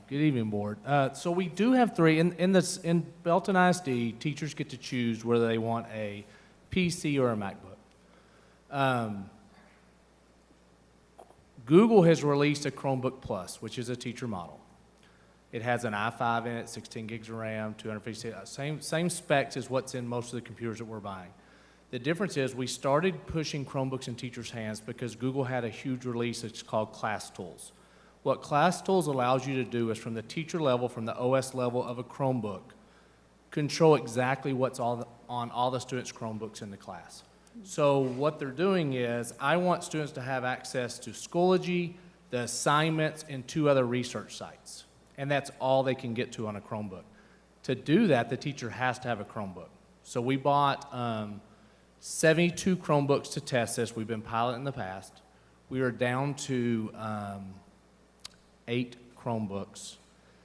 Good evening, Board. So we do have 3. In Belton ISD, teachers get to choose whether they want a PC or a MacBook. Google has released a Chromebook Plus, which is a teacher model. It has an i5 in it, 16 gigs of RAM, 256, same specs as what's in most of the computers that we're buying. The difference is we started pushing Chromebooks in teachers' hands because Google had a huge release that's called Class Tools. What Class Tools allows you to do is from the teacher level, from the OS level of a Chromebook, control exactly what's on all the students' Chromebooks in the class. So what they're doing is, I want students to have access to Schoology, the assignments, and 2 other research sites. And that's all they can get to on a Chromebook. To do that, the teacher has to have a Chromebook. So we bought 72 Chromebooks to test this. We've been piloting in the past. We are down to 8 Chromebooks.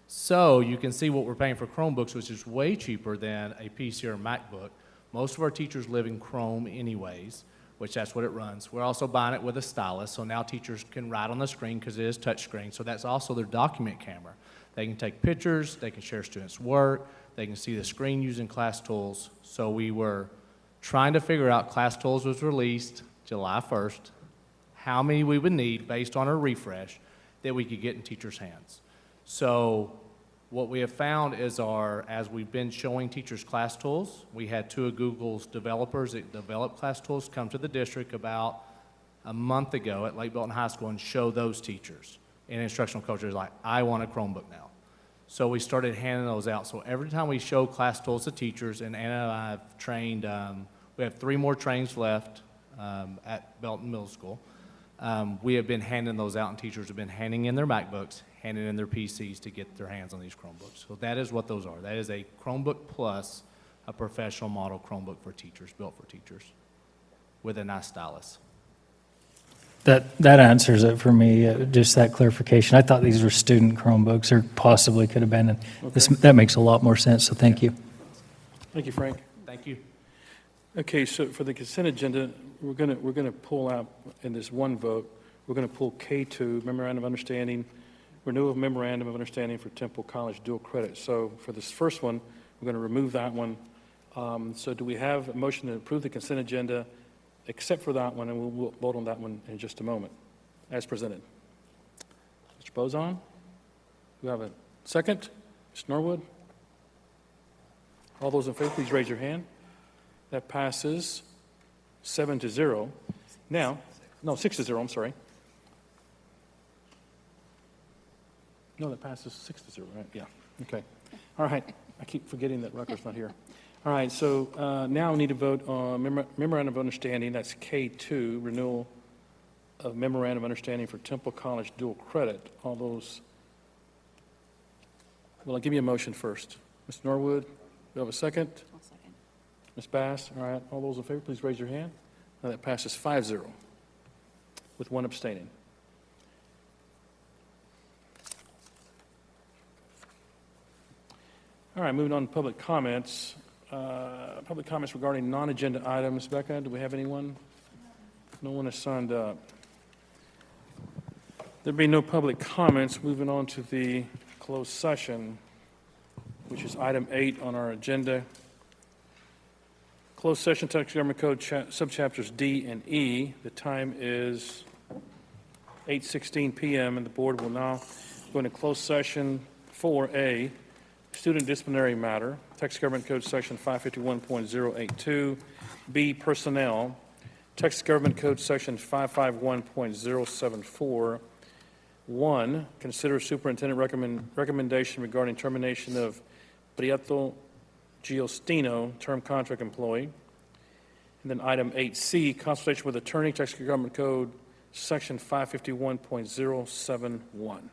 So you can see what we're paying for Chromebooks, which is way cheaper than a PC or a MacBook. Most of our teachers live in Chrome anyways, which that's what it runs. We're also buying it with a stylus, so now teachers can write on the screen because it is touchscreen. So that's also their document camera. They can take pictures, they can share students' work, they can see the screen using Class Tools. So we were trying to figure out, Class Tools was released July 1st, how many we would need based on our refresh that we could get in teachers' hands. So what we have found is as we've been showing teachers Class Tools, we had 2 of Google's developers that develop Class Tools come to the district about a month ago at Lake Belton High School and show those teachers. And instructional coaches like, I want a Chromebook now. So we started handing those out. So every time we show Class Tools to teachers, and Anna and I have trained, we have 3 more trains left at Belton Middle School. We have been handing those out, and teachers have been handing in their MacBooks, handing in their PCs to get their hands on these Chromebooks. So that is what those are. That is a Chromebook Plus, a professional model Chromebook for teachers, built for teachers, with a nice stylus. That answers it for me, just that clarification. I thought these were student Chromebooks, or possibly could have been, and that makes a lot more sense, so thank you. Thank you, Frank. Thank you. Okay, so for the consent agenda, we're gonna pull out in this one vote, we're gonna pull K2, Memorandum of Understanding, renewal of Memorandum of Understanding for Temple College dual credit. So for this first one, we're gonna remove that one. So do we have a motion to approve the consent agenda except for that one, and we'll vote on that one in just a moment, as presented? Mr. Bozon, do you have a second? Mr. Norwood? All those in favor, please raise your hand. That passes 7-0. Now, no, 6-0, I'm sorry. No, that passes 6-0, right? Yeah, okay. All right, I keep forgetting that Rutgers not here. All right, so now we need to vote on Memorandum of Understanding, that's K2, renewal of memorandum of understanding for Temple College dual credit. All those, well, I'll give you a motion first. Mr. Norwood, do you have a second? I'll second. Ms. Bass, all right, all those in favor, please raise your hand. Now that passes 5-0 with one abstaining. All right, moving on to public comments. Public comments regarding non-agenda items. Becca, do we have anyone? No one has signed up. There being no public comments, moving on to the closed session, which is item 8 on our agenda. Closed session, Texas Government Code, subchapters D and E. The time is 8:16 p.m., and the board will now go into closed session for A, student disciplinary matter, Texas Government Code Section 551.082, B, personnel, Texas Government Code Section 551.074. 1, consider superintendent recommendation regarding termination of Prieto Giostino, term contract employee. And then item 8C, consultation with attorney, Texas Government Code Section 551.071.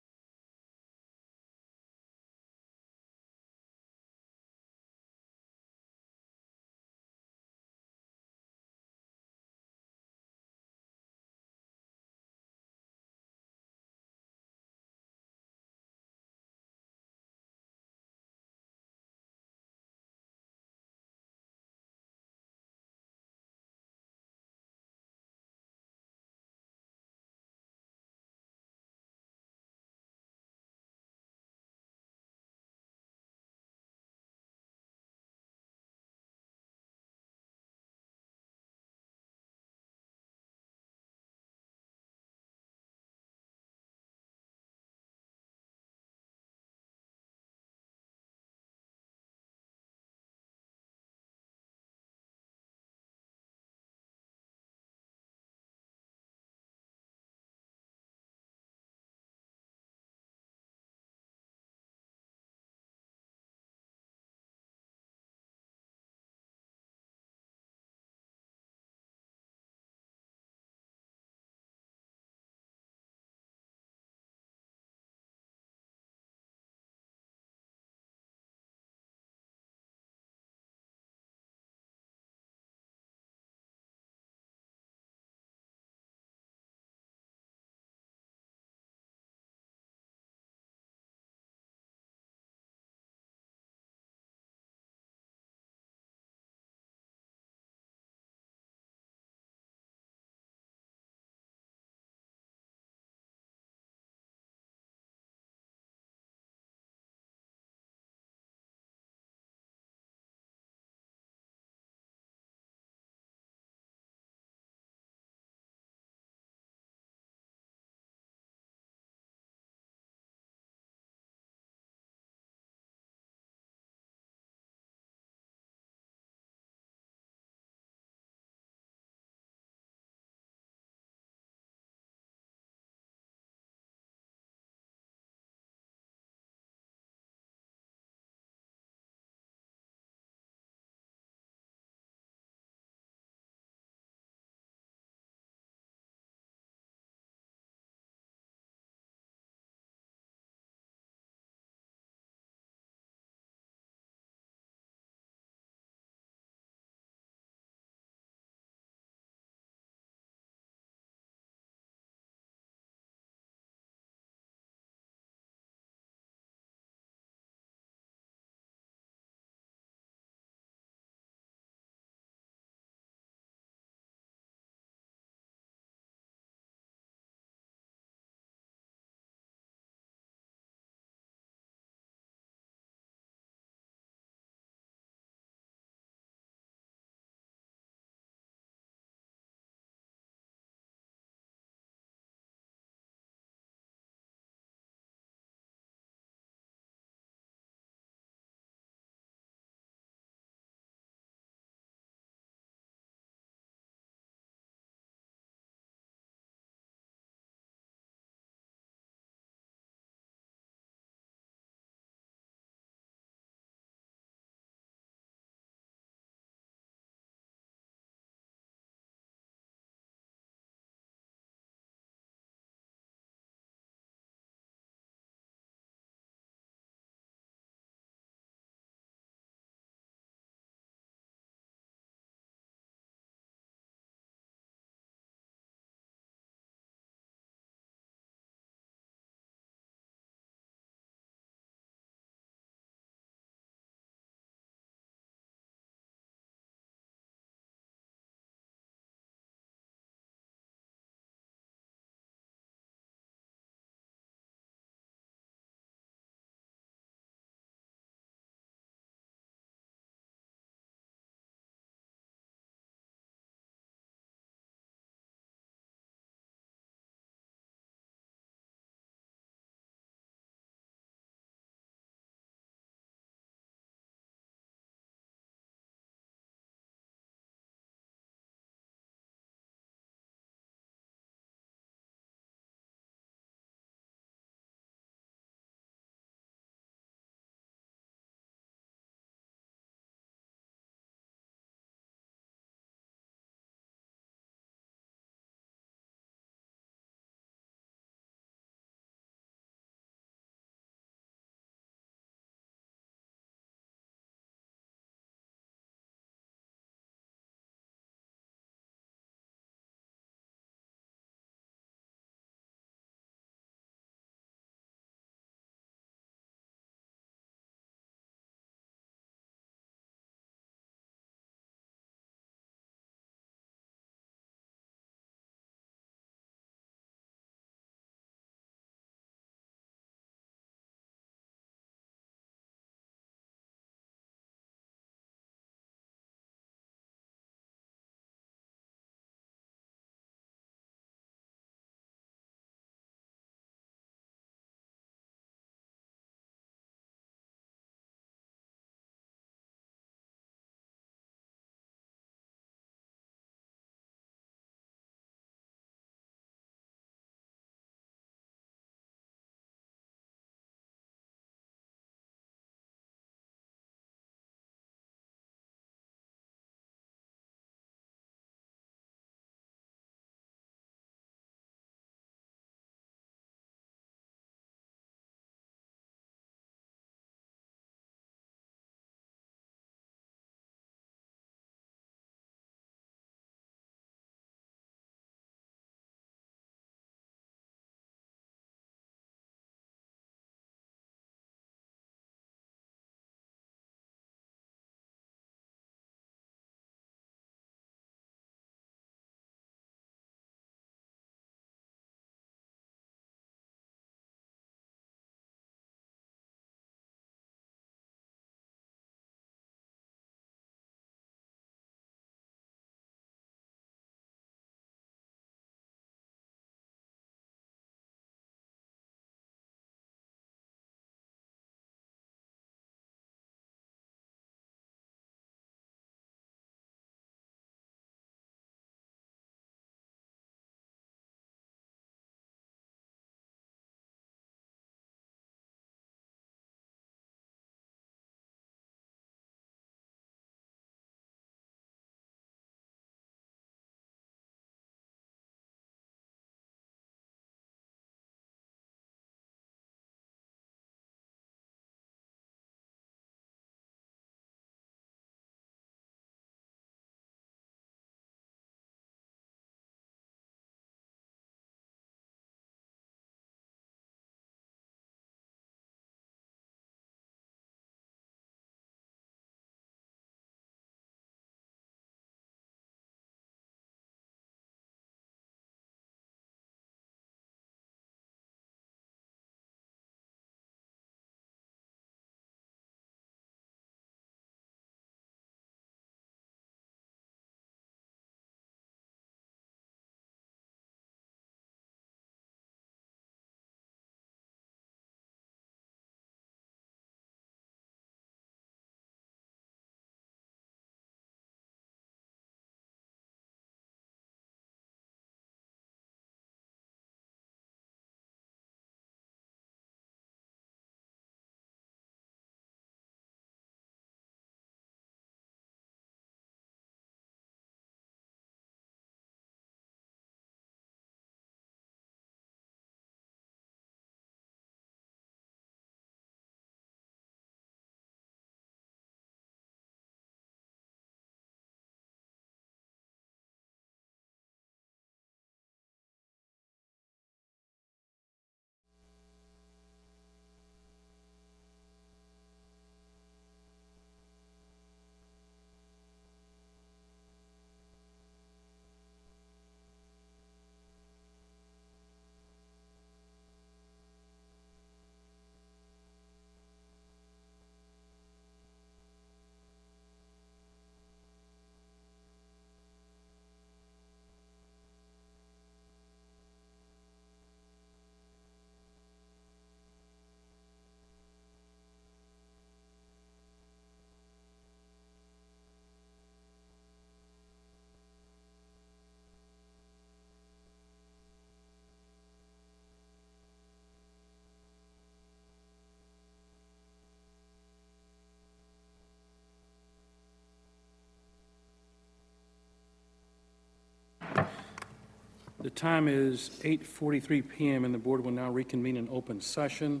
The time is 8:43 PM, and the board will now reconvene in open session.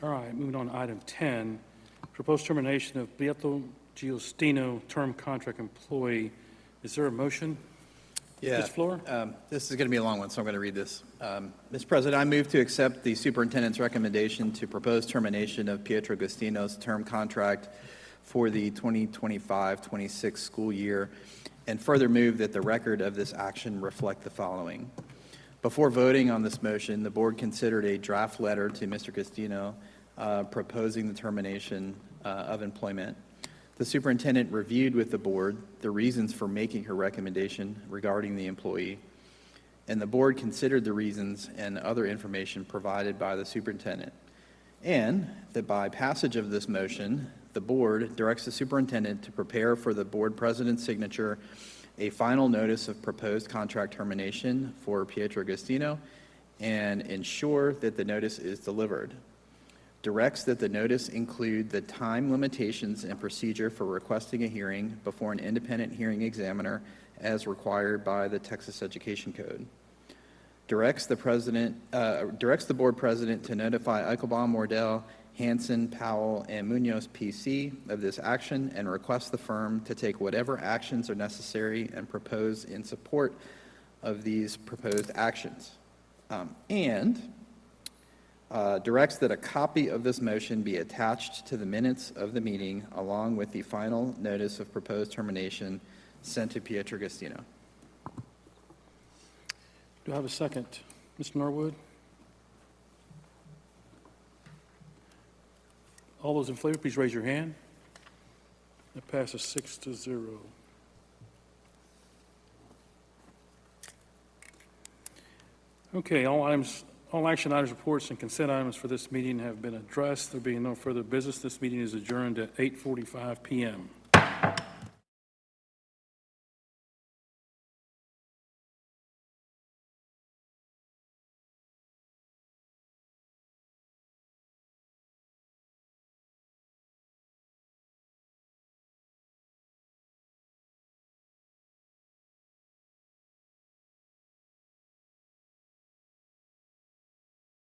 All right, moving on to item 10, proposed termination of Belton Giustino, term contract employee. Is there a motion? Yeah. Ms. Fleur? This is going to be a long one, so I'm going to read this. Mr. President, I move to accept the superintendent's recommendation to propose termination of Pietro Giustino's term contract for the 2025-26 school year, and further move that the record of this action reflect the following. Before voting on this motion, the board considered a draft letter to Mr. Giustino proposing the termination of employment. The superintendent reviewed with the board the reasons for making her recommendation regarding the employee, and the board considered the reasons and other information provided by the superintendent, and that by passage of this motion, the board directs the superintendent to prepare for the board president's signature a final notice of proposed contract termination for Pietro Giustino and ensure that the notice is delivered. Directs that the notice include the time limitations and procedure for requesting a hearing before an independent hearing examiner as required by the Texas Education Code. Directs the board president to notify Eichelbaum, Wardell, Hansen, Powell, and Munoz PC of this action and request the firm to take whatever actions are necessary and propose in support of these proposed actions. Directs that a copy of this motion be attached to the minutes of the meeting along with the final notice of proposed termination sent to Pietro Giustino. Do I have a second? Mr. Norwood? All those in favor, please raise your hand. That passes 6-0. Okay, all action items, reports, and consent items for this meeting have been addressed. There being no further business, this meeting is adjourned at 8:45 PM.